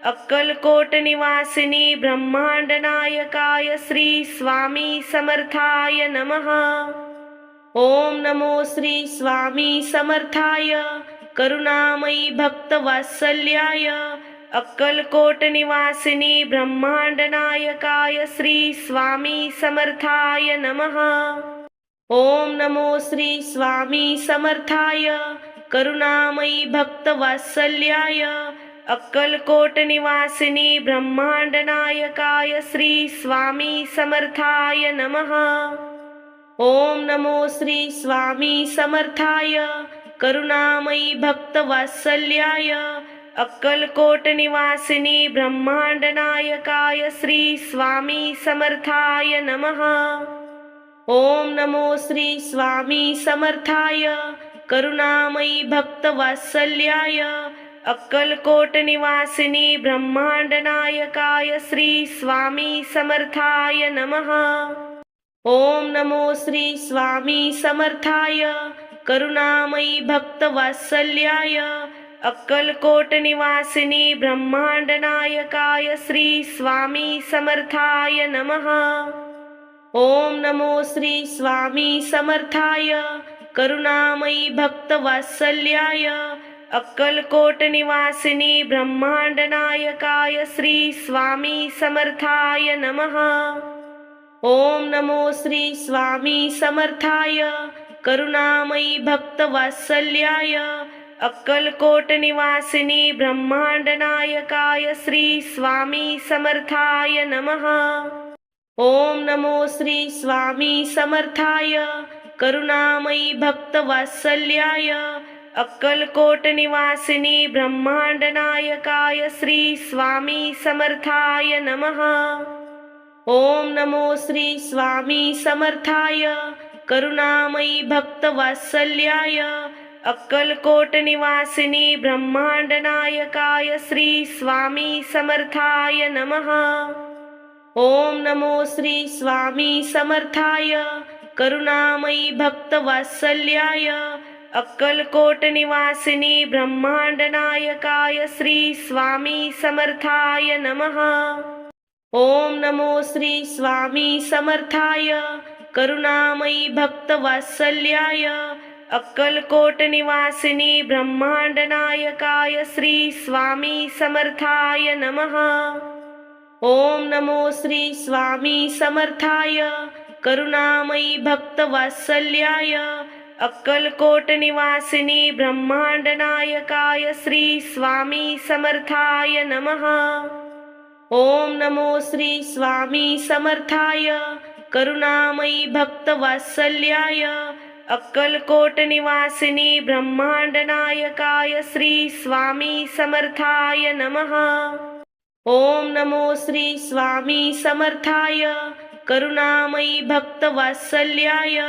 अक्कलकोट निवासिनी ब्रह्मांड नायकाय श्री स्वामी समर्थाय नमः। ओम नमो श्री स्वामी समर्थाय करुणामयी भक्तवात्सल्याय अक्कलकोट निवासिनी ब्रह्मांड नायकाय श्री स्वामी समर्थाय नमः। ओम नमो श्री स्वामी समर्थाय करुणामयी भक्तवात्सल्याय अक्कलकोट निवासिनी ब्रह्मांड नायकाय श्री स्वामी समर्थाय नमः। ओम नमो श्री स्वामी समर्थाय करुणामयी भक्तवात्सल्याय अक्कलकोट निवासिनी ब्रह्मांड नायकाय श्री स्वामी समर्थाय नमः। ओम नमो श्री स्वामी समर्थाय करुणामयी भक्तवात्सल्याय अक्कलकोट निवासिनी ब्रह्मांड नायकाय श्री स्वामी समर्थाय नमः। ओम नमो श्री स्वामी समर्थाय करुणामयी भक्तवात्सल्याय अक्कलकोट निवासिनी ब्रह्मांड नायकाय श्री स्वामी समर्थाय नमः। ओम नमो श्री स्वामी समर्थाय करुणामयी भक्तवात्सल्याय अक्कलकोट निवासिनी ब्रह्मांड नायकाय श्री स्वामी समर्थाय नमः। ओम नमो श्री स्वामी समर्थाय करुणामयी भक्तवात्सल्याय अक्कलकोट निवासिनी ब्रह्मांड नायकाय श्री स्वामी समर्थाय नमः। ओम नमो श्री स्वामी समर्थाय करुणामयी भक्तवात्सल्याय अक्कलकोट निवासिनी ब्रह्मांड नायकाय श्री स्वामी समर्थाय नमः। ओम नमो श्री स्वामी समर्थाय करुणामयी भक्तवात्सल्याय अक्कलकोट निवासिनी ब्रह्मांड नायकाय श्री स्वामी समर्थाय नमः। ओम नमो श्री स्वामी समर्थाय करुणामयी भक्तवात्सल्याय अक्कलकोट निवासिनी ब्रह्मांड नायकाय श्री स्वामी समर्थाय नमः। ओम नमो श्री स्वामी समर्थाय करुणामयी भक्तवात्सल्याय अक्कलकोट निवासिनी ब्रह्मांड नायकाय श्री स्वामी समर्थाय नमः। ओम नमो श्री स्वामी समर्थाय करुणामयी भक्तवात्सल्याय अक्कलकोट निवासिनी ब्रह्मांड नायकाय श्री स्वामी समर्थाय नमः। ओम नमो श्री स्वामी समर्थाय करुणामयी भक्तवात्सल्याय अक्कलकोट निवासिनी ब्रह्मांड नायकाय श्री स्वामी समर्थाय नमः। ओम नमो श्री स्वामी समर्थाय करुणामयी भक्तवात्सल्याय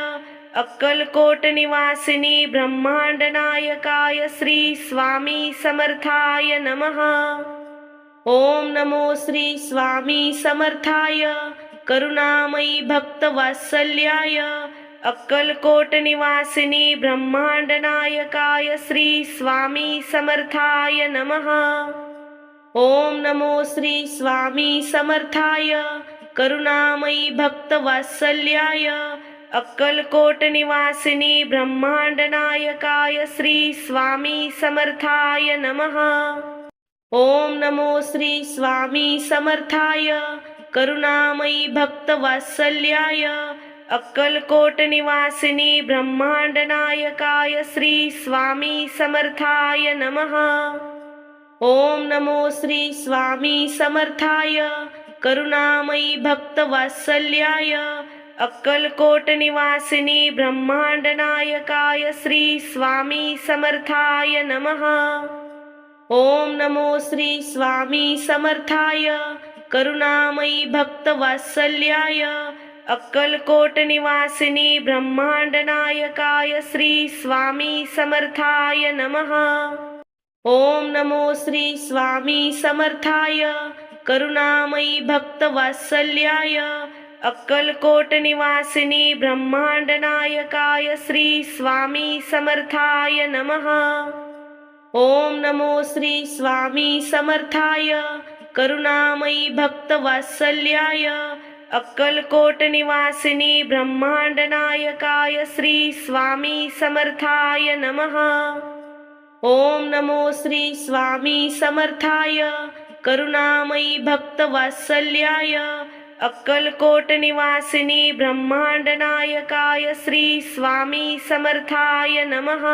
अक्कलकोट निवासिनी ब्रह्मांड नायकाय श्री स्वामी समर्थाय नमः। ओम नमो श्री स्वामी समर्थाय करुणामयी भक्तवात्सल्याय अक्कलकोट निवासिनी ब्रह्मांड नायकाय श्री स्वामी समर्थाय नमः। ओम नमो श्री स्वामी समर्थाय करुणामयी भक्तवात्सल्याय अक्कलकोट निवासिनी ब्रह्मांड नायकाय श्री स्वामी समर्थाय नमः। ओम नमो श्री स्वामी समर्थाय करुणामयी भक्तवात्सल्याय अक्कलकोट निवासिनी ब्रह्मांड नायकाय श्री स्वामी समर्थाय नमः। ओम नमो श्री स्वामी समर्थाय करुणामयी भक्तवात्सल्याय अक्कलकोट निवासिनी ब्रह्मांड नायकाय श्री स्वामी समर्थाय नमः। ओम नमो श्री स्वामी समर्थाय करुणामयी भक्तवात्सल्याय अक्कलकोट निवासिनी ब्रह्मांड नायकाय श्री स्वामी समर्थाय नमः। ओम नमो श्री स्वामी समर्थाय करुणामयी भक्तवात्सल्याय अक्कलकोट निवासिनी ब्रह्मांड नायकाय श्री स्वामी समर्थाय नमः। ओम नमो श्री स्वामी समर्थाय करुणामयी भक्तवात्सल्याय अक्कलकोट निवासिनी ब्रह्मांड नायकाय श्री स्वामी समर्थाय नमः। ओम नमो श्री स्वामी समर्थाय करुणामयी भक्तवात्सल्याय अक्कलकोट निवासिनी ब्रह्मांड नायकाय श्री स्वामी समर्थाय नमः।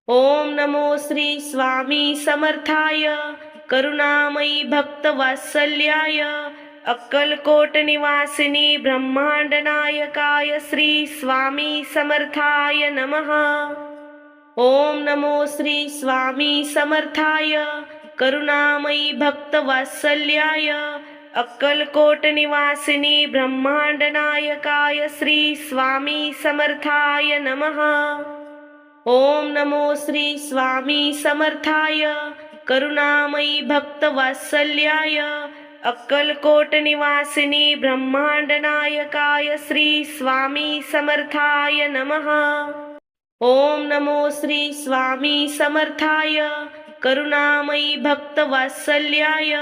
ओम नमो श्री स्वामी समर्थाय करुणामयी भक्तवात्सल्याय अक्कलकोट निवासिनी ब्रह्मांड नायकाय श्री स्वामी समर्थाय नमः। ओम नमो श्री स्वामी समर्थाय करुणामयी भक्तवात्सल्याय अक्कलकोट निवासिनी ब्रह्मांड नायकाय श्री स्वामी समर्थाय नमः। ओम नमो श्री स्वामी समर्थाय करुणामयी भक्तवात्सल्याय अक्कलकोट निवासिनी ब्रह्मांड नायकाय श्री स्वामी समर्थाय नमः। ओम नमो श्री स्वामी समर्थाय करुणामयी भक्तवात्सल्याय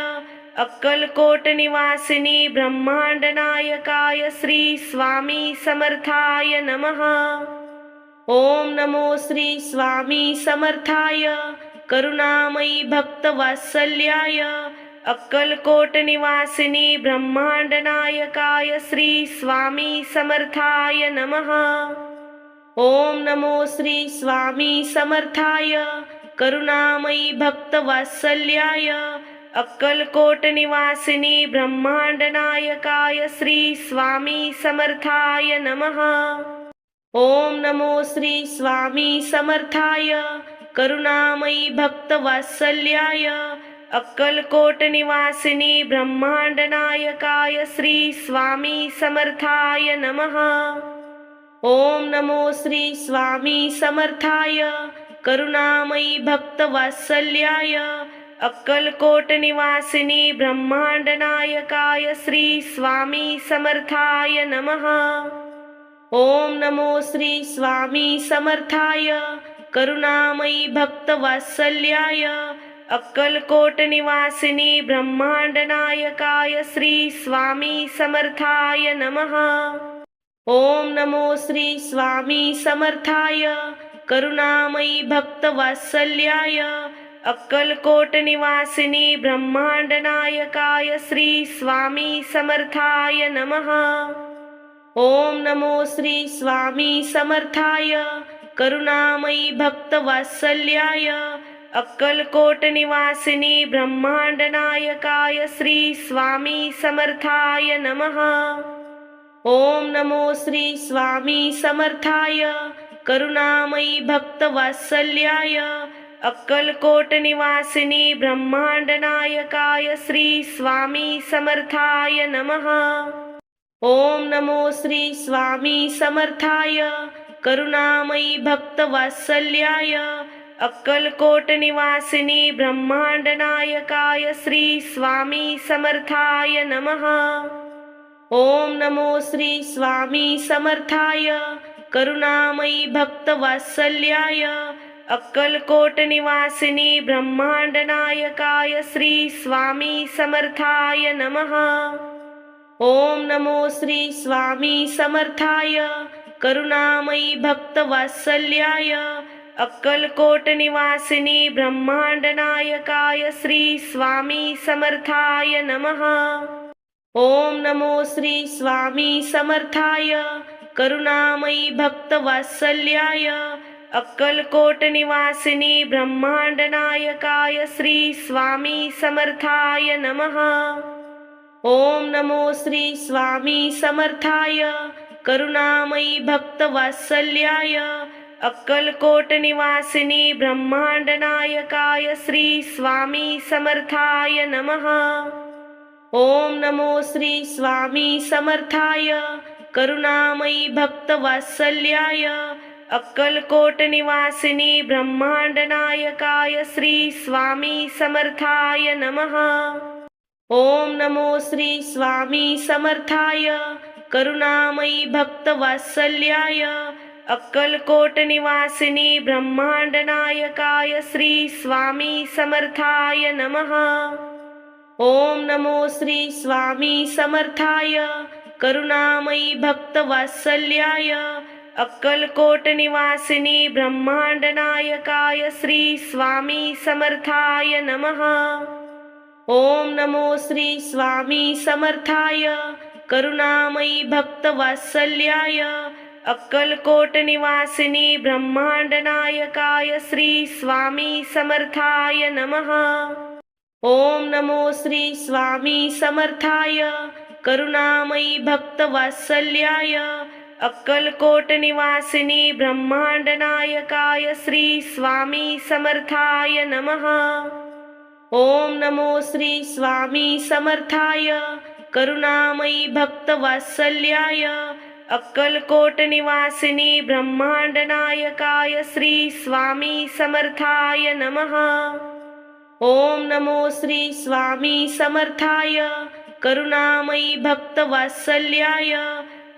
अक्कलकोट निवासिनी ब्रह्मांड नायकाय श्री स्वामी समर्थाय नमः। ओम नमो श्री स्वामी समर्थाय करुणामयी भक्तवात्सल्याय अक्कलकोट निवासिनी ब्रह्मांड नायकाय श्री स्वामी समर्थाय नमः। ओम नमो श्री स्वामी समर्थाय करुणामयी भक्तवात्सल्याय अक्कलकोट निवासिनी ब्रह्मांड नायकाय श्री स्वामी समर्थाय नमः। ओम नमो श्री स्वामी समर्थाय करुणामयी भक्तवात्सल्याय अक्कलकोट निवासिनी ब्रह्मांड नायकाय श्री स्वामी समर्थाय नमः। ओम नमो श्री स्वामी समर्थाय करुणामयी भक्तवात्सल्याय अक्कलकोट निवासिनी ब्रह्मांड नायकाय श्री स्वामी समर्थाय नमः। ओम नमो श्री स्वामी समर्थाय करुणामयी भक्तवात्सल्याय अक्कलकोट निवासिनी ब्रह्मांड नायकाय श्री स्वामी समर्थाय नमः। ओम नमो श्री स्वामी समर्थाय करुणामयी भक्तवात्सल्याय अक्कलकोट निवासिनी ब्रह्मांड नायकाय श्री स्वामी समर्थाय नमः। ओम नमो श्री स्वामी समर्थाय करुणामयी भक्तवात्सल्याय अक्कलकोट निवासिनी ब्रह्मांड नायकाय श्री स्वामी समर्थाय नमः। ओम नमो श्री स्वामी समर्थाय करुणामयी भक्तवात्सल्याय अक्कलकोट निवासिनी ब्रह्मांड नायकाय श्री स्वामी समर्थाय नमः। ओम नमो श्री स्वामी समर्थाय करुणामयी भक्तवात्सल्याय अक्कलकोट निवासिनी ब्रह्मांड नायकाय श्री स्वामी समर्थाय नमः। ओम नमो श्री स्वामी समर्थाय करुणामयी भक्तवात्सल्याय अक्कलकोट निवासिनी ब्रह्मांड नायकाय श्री स्वामी समर्थाय नमः। ओम नमो श्री स्वामी समर्थाय करुणामयी भक्तवात्सल्याय अक्कलकोट निवासिनी ब्रह्मांड नायकाय श्री स्वामी समर्थाय नमः। ओम नमो श्री स्वामी समर्थाय करुणामयी भक्तवात्सल्याय अक्कलकोट निवासिनी ब्रह्मांड नायकाय श्री स्वामी समर्थाय नमः। ओम नमो श्री स्वामी समर्थाय करुणामयी भक्तवात्सल्याय अक्कलकोट निवासिनी ब्रह्मांड नायकाय श्री स्वामी समर्थाय नमः। ओम नमो श्री स्वामी समर्थाय करुणामयी भक्तवात्सल्याय अक्कलकोट निवासिनी ब्रह्मांड नायकाय श्री स्वामी समर्थाय नमः। ओम नमो श्री स्वामी समर्थाय करुणामयी भक्तवात्सल्याय अक्कलकोट निवासिनी ब्रह्मांड नायकाय श्री स्वामी समर्थाय नमः। ओम नमो श्री स्वामी समर्थाय करुणामयी भक्तवात्सल्याय अक्कलकोट निवासिनी ब्रह्मांड नायकाय श्री स्वामी समर्थाय नमः। ओम नमो श्री स्वामी समर्थाय करुणामयी भक्तवात्सल्याय अक्कलकोट निवासिनी ब्रह्मांड नायकाय श्री स्वामी समर्थाय नमः। ओम नमो श्री स्वामी समर्थाय करुणामयी भक्तवात्सल्याय अक्कलकोट निवासिनी ब्रह्मांड नायकाय श्री स्वामी समर्थाय नमः। ओम नमो श्री स्वामी समर्थाय करुणामयी भक्तवात्सल्याय अक्कलकोट निवासिनी ब्रह्मांड नायकाय श्री स्वामी समर्थाय नमः। ओम नमो श्री स्वामी समर्थाय करुणामयी भक्तवात्सल्याय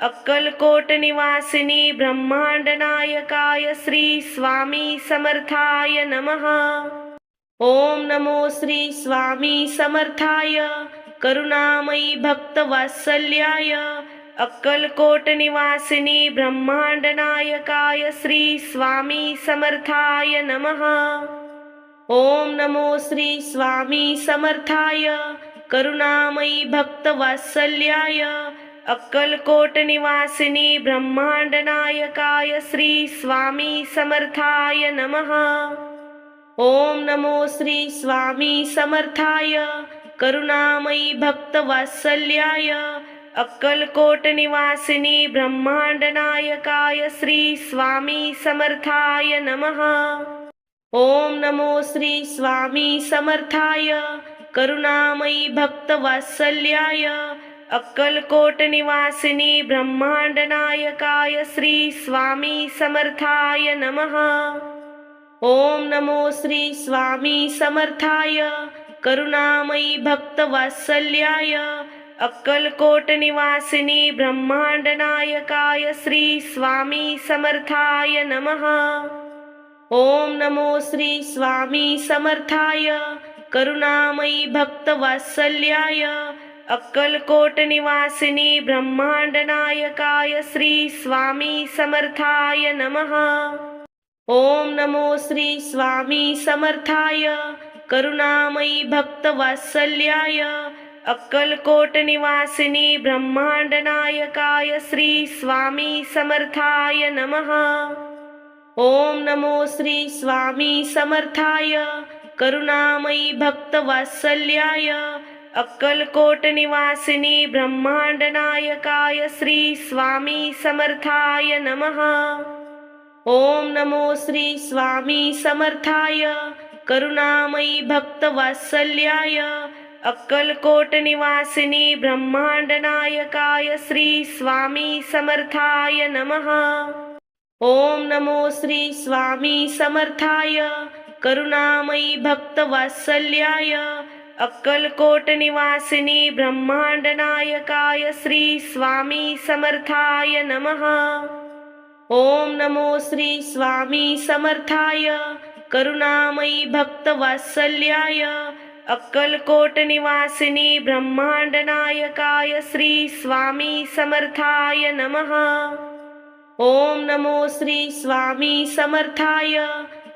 अक्कलकोट निवासिनी ब्रह्मांड नायकाय श्री स्वामी समर्थाय नमः। ओम नमो श्री स्वामी समर्थाय करुणामयी भक्तवात्सल्याय अक्कलकोट निवासिनी ब्रह्मांड नायकाय श्री स्वामी समर्थाय नमः। ओम नमो श्री स्वामी समर्थाय करुणामयी भक्तवात्सल्याय अक्कलकोट निवासिनी ब्रह्मांड नायकाय श्री स्वामी समर्थाय नमः। ओम नमो श्री स्वामी समर्थाय करुणामयी भक्तवात्सल्याय अक्कलकोट निवासिनी ब्रह्मांड नायकाय श्री स्वामी समर्थाय नमः। ओम नमो श्री स्वामी समर्थाय करुणामयी भक्तवात्सल्याय अक्कलकोट निवासिनी ब्रह्मांड नायकाय श्री स्वामी समर्थाय नमः। ओम नमो श्री स्वामी समर्थाय करुणामयी भक्तवात्सल्याय अक्कलकोट निवासिनी ब्रह्मांड नायकाय श्री स्वामी समर्थाय नमः। ओम नमो श्री स्वामी समर्थाय करुणामयी भक्तवात्सल्याय अक्कलकोट निवासिनी ब्रह्मांड नायकाय श्री स्वामी समर्थाय नमः। ओम नमो श्री स्वामी समर्थाय करुणामयी भक्तवात्सल्याय अक्कलकोट निवासिनी ब्रह्मांड नायकाय श्री स्वामी समर्थाय नमः। ओम नमो श्री स्वामी समर्थाय करुणामयी भक्तवात्सल्याय अक्कलकोट निवासिनी ब्रह्मांड नायकाय श्री स्वामी समर्थाय नमः। ओम नमो श्री स्वामी समर्थाय करुणामयी भक्तवात्सल्याय अक्कलकोट निवासिनी ब्रह्मांड नायकाय श्री स्वामी समर्थाय नमः। ओम नमो श्री स्वामी समर्थाय करुणामयी भक्तवात्सल्याय अक्कलकोट निवासिनी ब्रह्मांड नायकाय श्री स्वामी समर्थाय नमः। ओम नमो श्री स्वामी समर्थाय करुणामयी भक्तवात्सल्याय अक्कलकोट निवासिनी ब्रह्मांड नायकाय श्री स्वामी समर्थाय नमः। ओम नमो श्री स्वामी समर्थाय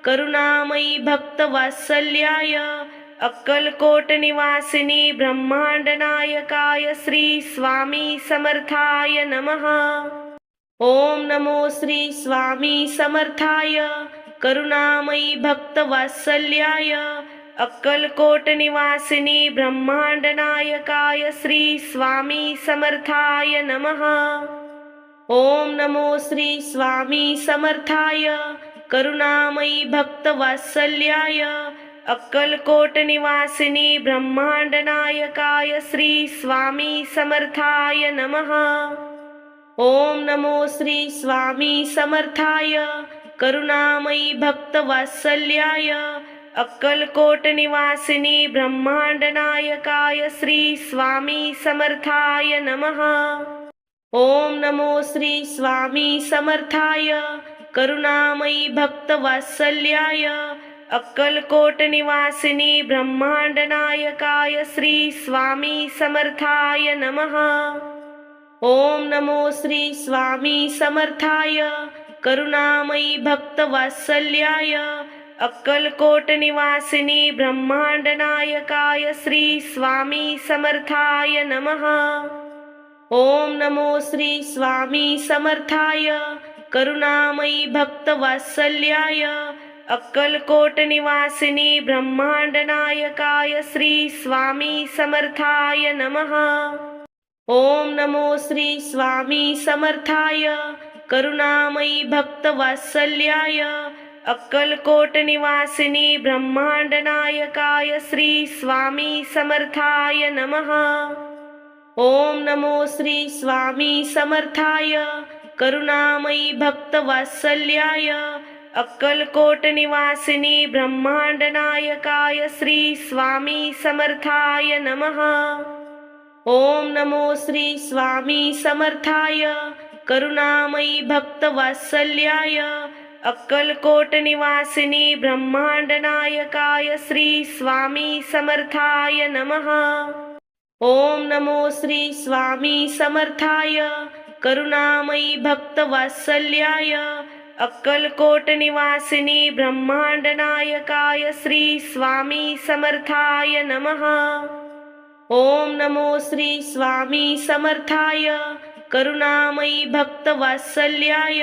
करुणामयी भक्तवात्सल्याय अक्कलकोट निवासिनी ब्रह्मांड नायकाय श्री स्वामी समर्थाय नमः। ओम नमो श्री स्वामी समर्थाय करुणामयी भक्तवात्सल्याय अक्कलकोट निवासिनी ब्रह्मांड नायकाय श्री स्वामी समर्थाय नमः। ओम नमो श्री स्वामी समर्थाय करुणामयी भक्तवात्सल्याय अक्कलकोट निवासिनी ब्रह्मांड नायकाय श्री स्वामी समर्थाय नमः। ओम नमो श्री स्वामी समर्थाय करुणामयी भक्तवात्सल्याय अक्कलकोट निवासिनी ब्रह्मांड नायकाय श्री स्वामी समर्थाय नमः। ओम नमो श्री स्वामी समर्थाय करुणामयी भक्तवात्सल्याय अक्कलकोट निवासिनी ब्रह्मांड नायकाय श्री स्वामी समर्थाय नमः। ओम नमो श्री स्वामी समर्थाय करुणामयी भक्तवात्सल्याय अक्कलकोट निवासिनी ब्रह्मांड नायकाय श्री स्वामी समर्थाय नमः। ओम नमो श्री स्वामी समर्थाय करुणामयी भक्तवात्सल्याय अक्कलकोट निवासिनी ब्रह्मांड नायकाय श्री स्वामी समर्थाय नमः। ओम नमो श्री स्वामी समर्थाय करुणामयी भक्तवात्सल्याय अक्कलकोट निवासिनी ब्रह्मांड नायकाय श्री स्वामी समर्थाय नमः। ओम नमो श्री स्वामी समर्थाय करुणामयी भक्तवात्सल्याय अक्कलकोट निवासिनी ब्रह्मांड नायकाय श्री स्वामी समर्थाय नमः। ओम नमो श्री स्वामी समर्थाय करुणामयी भक्तवात्सल्याय अक्कलकोट निवासिनी ब्रह्मांड नायकाय श्री स्वामी समर्थाय नमः। ओम नमो श्री स्वामी समर्थाय करुणामयी भक्तवात्सल्याय अक्कलकोट निवासिनी ब्रह्मांड नायकाय श्री स्वामी समर्थाय नमः। ओम नमो श्री स्वामी समर्थाय करुणामयी भक्तवात्सल्याय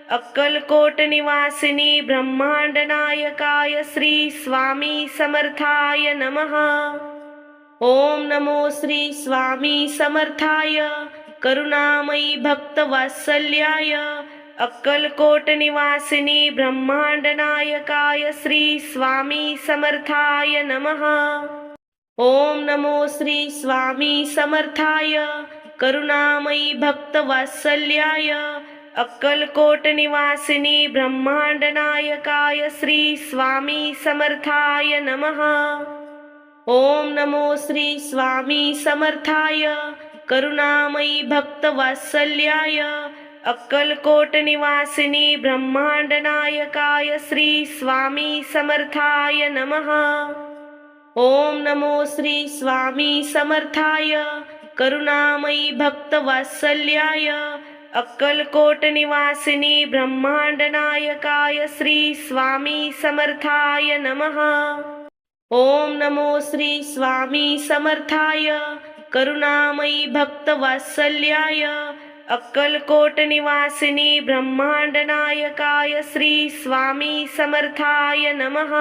अक्कलकोट निवासिनी ब्रह्मांड नायकाय श्री स्वामी समर्थाय नमः। ओम नमो श्री स्वामी समर्थाय करुणामयी भक्तवात्सल्याय अक्कलकोट निवासिनी ब्रह्मांड नायकाय श्री स्वामी समर्थाय नमः। ओम नमो श्री स्वामी समर्थाय करुणामयी भक्तवात्सल्याय अक्कलकोट निवासिनी ब्रह्मांड नायकाय श्री स्वामी समर्थाय नमः। ओम नमो श्री स्वामी समर्थाय करुणामयी भक्तवात्सल्याय अक्कलकोट निवासिनी ब्रह्मांड नायकाय श्री स्वामी समर्थाय नमः। ओम नमो श्री स्वामी समर्थाय करुणामयी भक्तवात्सल्याय अक्कलकोट निवासिनी ब्रह्मांड नायकाय श्री स्वामी समर्थाय नमः। ओम नमो श्री स्वामी समर्थाय करुणामयी भक्तवात्सल्याय अक्कलकोट निवासिनी ब्रह्मांड नायकाय श्री स्वामी समर्थाय नमः।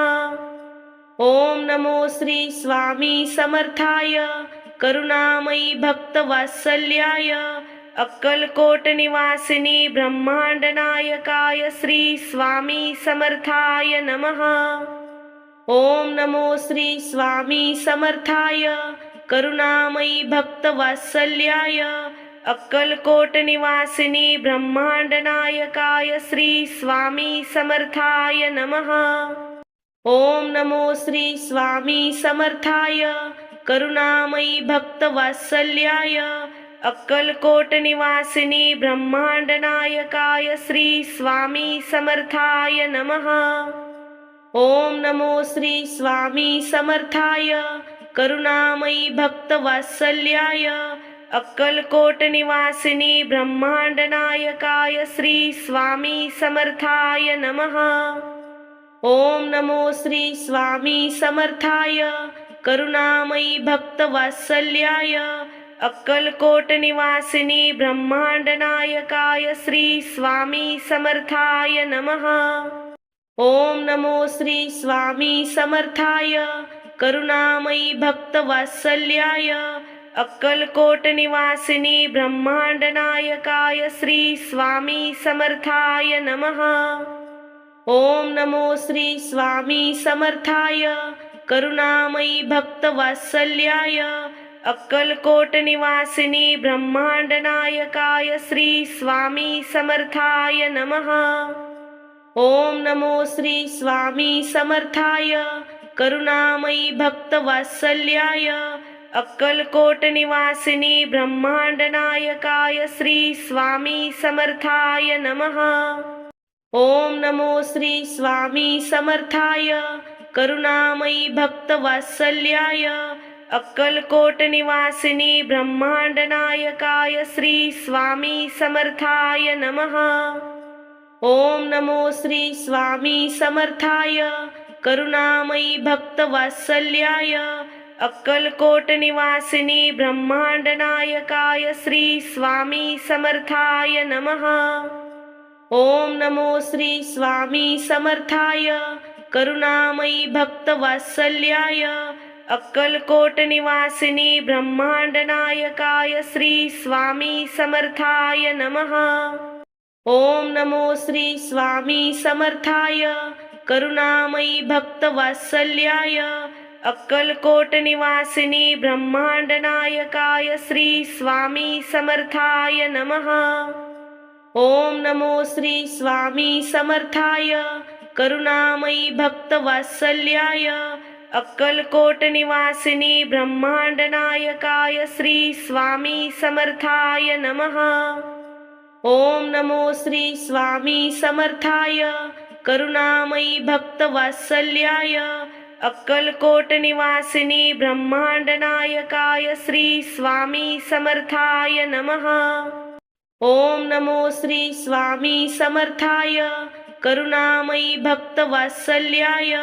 ओम नमो श्री स्वामी समर्थाय करुणामयी भक्तवात्सल्याय अक्कलकोट निवासिनी ब्रह्मांड नायकाय श्री स्वामी समर्थाय नमः। ओम नमो श्री स्वामी समर्थाय करुणामयी भक्तवात्सल्याय अक्कलकोट निवासिनी ब्रह्मांड नायकाय श्री स्वामी समर्थाय नमः। ओम नमो श्री स्वामी समर्थाय करुणामयी भक्तवात्सल्याय अक्कलकोट निवासिनी ब्रह्मांड नायकाय श्री स्वामी समर्थाय नमः। ओम नमो श्री स्वामी समर्थाय करुणामयी भक्तवात्सल्याय अक्कलकोट निवासिनी ब्रह्मांड नायकाय श्री स्वामी समर्थाय नमः। ओम नमो श्री स्वामी समर्थाय करुणामयी भक्तवात्सल्याय अक्कलकोट निवासिनी ब्रह्मांड नायकाय श्री स्वामी समर्थाय नमः। ओम नमो श्री स्वामी समर्थाय करुणामयी भक्तवात्सल्याय अक्कलकोट निवासिनी ब्रह्मांड नायकाय श्री स्वामी समर्थाय नमः। ओम नमो श्री स्वामी समर्थाय करुणामयी भक्तवात्सल्याय अक्कलकोट निवासिनी ब्रह्मांड नायकाय श्री स्वामी समर्थाय नमः। ओम नमो श्री स्वामी समर्थाय करुणामयी भक्तवात्सल्याय अक्कलकोट निवासिनी ब्रह्मांड नायकाय श्री स्वामी समर्थाय नमः। ओम नमो श्री स्वामी समर्थाय करुणामयी भक्तवात्सल्याय अक्कलकोट निवासिनी ब्रह्मांड नायकाय श्री स्वामी समर्थाय नमः। ओम नमो श्री स्वामी समर्थाय करुणामयी भक्तवात्सल्याय अक्कलकोट निवासिनी ब्रह्मांड नायकाय श्री स्वामी समर्थाय नमः। ओम नमो श्री स्वामी समर्थाय करुणामयी भक्तवात्सल्याय अक्कलकोट निवासिनी ब्रह्मांड नायकाय श्री स्वामी समर्थाय नमः। ओम नमो श्री स्वामी समर्थाय करुणामयी भक्तवात्सल्याय अक्कलकोट निवासिनी ब्रह्मांड नायकाय श्री स्वामी समर्थाय नमः। ओम नमो श्री स्वामी समर्थाय करुणामयी भक्तवात्सल्याय अक्कलकोट निवासिनी ब्रह्मांड नायकाय श्री स्वामी समर्थाय नमः। ओम नमो श्री स्वामी समर्थाय करुणामयी भक्तवात्सल्याय अक्कलकोट निवासिनी ब्रह्मांड नायकाय श्री स्वामी समर्थाय नमः। ओम नमो श्री स्वामी समर्थाय करुणामयी भक्तवात्सल्याय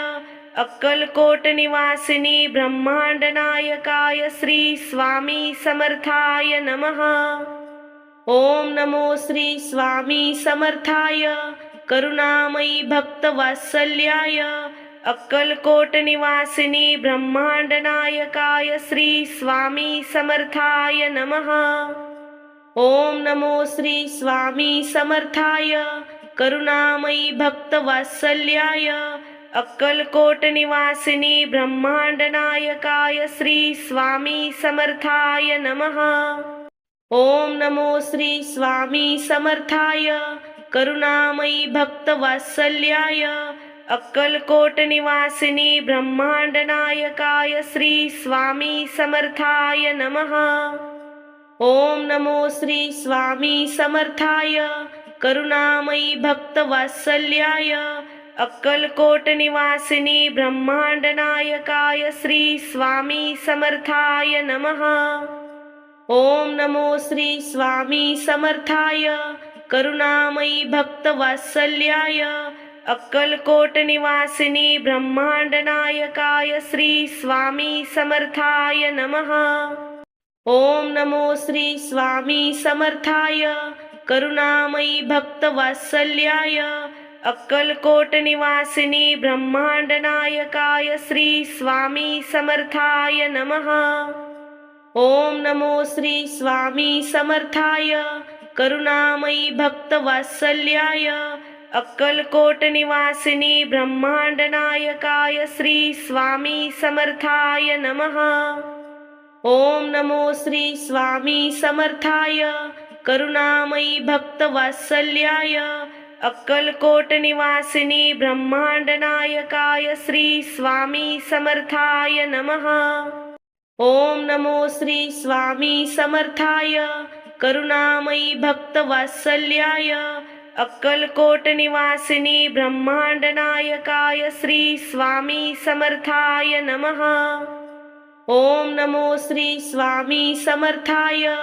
अक्कलकोट निवासिनी ब्रह्मांड नायकाय श्री स्वामी समर्थाय नमः। ओम नमो श्री स्वामी समर्थाय करुणामयी भक्तवात्सल्याय अक्कलकोट निवासिनी ब्रह्मांड नायकाय श्री स्वामी समर्थाय नमः। ओम नमो श्री स्वामी समर्थाय करुणामयी भक्तवात्सल्याय अक्कलकोट निवासिनी ब्रह्मांड नायकाय श्री स्वामी समर्थाय नमः। ओम नमो श्री स्वामी समर्थाय करुणामयी भक्तवात्सल्याय अक्कलकोट निवासिनी ब्रह्मांड नायकाय श्री स्वामी समर्थाय नमः। ओम नमो श्री स्वामी समर्थाय करुणामयी भक्तवात्सल्याय अक्कलकोट निवासिनी ब्रह्मांड नायकाय श्री स्वामी समर्थाय नमः। ओम नमो श्री स्वामी समर्थाय करुणामयी भक्तवात्सल्याय अक्कलकोट निवासिनी ब्रह्मांड नायकाय श्री स्वामी समर्थाय नमः। ओम नमो श्री स्वामी समर्थाय करुणामयी भक्तवात्सल्याय अक्कलकोट निवासिनी ब्रह्मांड नायकाय श्री स्वामी समर्थाय नमः। ओम नमो श्री स्वामी समर्थाय करुणामयी भक्तवात्सल्याय अक्कलकोट निवासिनी ब्रह्मांड नायकाय श्री स्वामी समर्थाय नमः। ओम नमो श्री स्वामी समर्थाय करुणामयी भक्तवात्सल्याय अक्कलकोट निवासिनी ब्रह्मांड नायकाय श्री स्वामी समर्थाय नमः. ओम नमो श्री स्वामी समर्थाय करुणामयी भक्तवात्सल्याय अक्कलकोट निवासिनी ब्रह्मांड नायकाय श्री स्वामी समर्थाय नमः. ओम नमो श्री स्वामी समर्थाय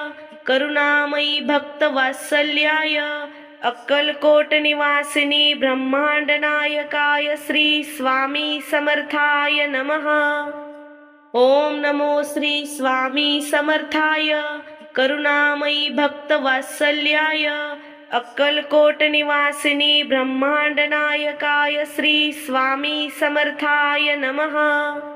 करुणामयी भक्तवात्सल्याय अक्कलकोट निवासिनी ब्रह्मांड नायकाय श्री स्वामी समर्थाय नमः. ओम नमो श्री स्वामी समर्थाय करुणामयी भक्तवात्सल्याय अक्कलकोट निवासिनी ब्रह्मांड नायकाय श्री स्वामी समर्थाय नमः.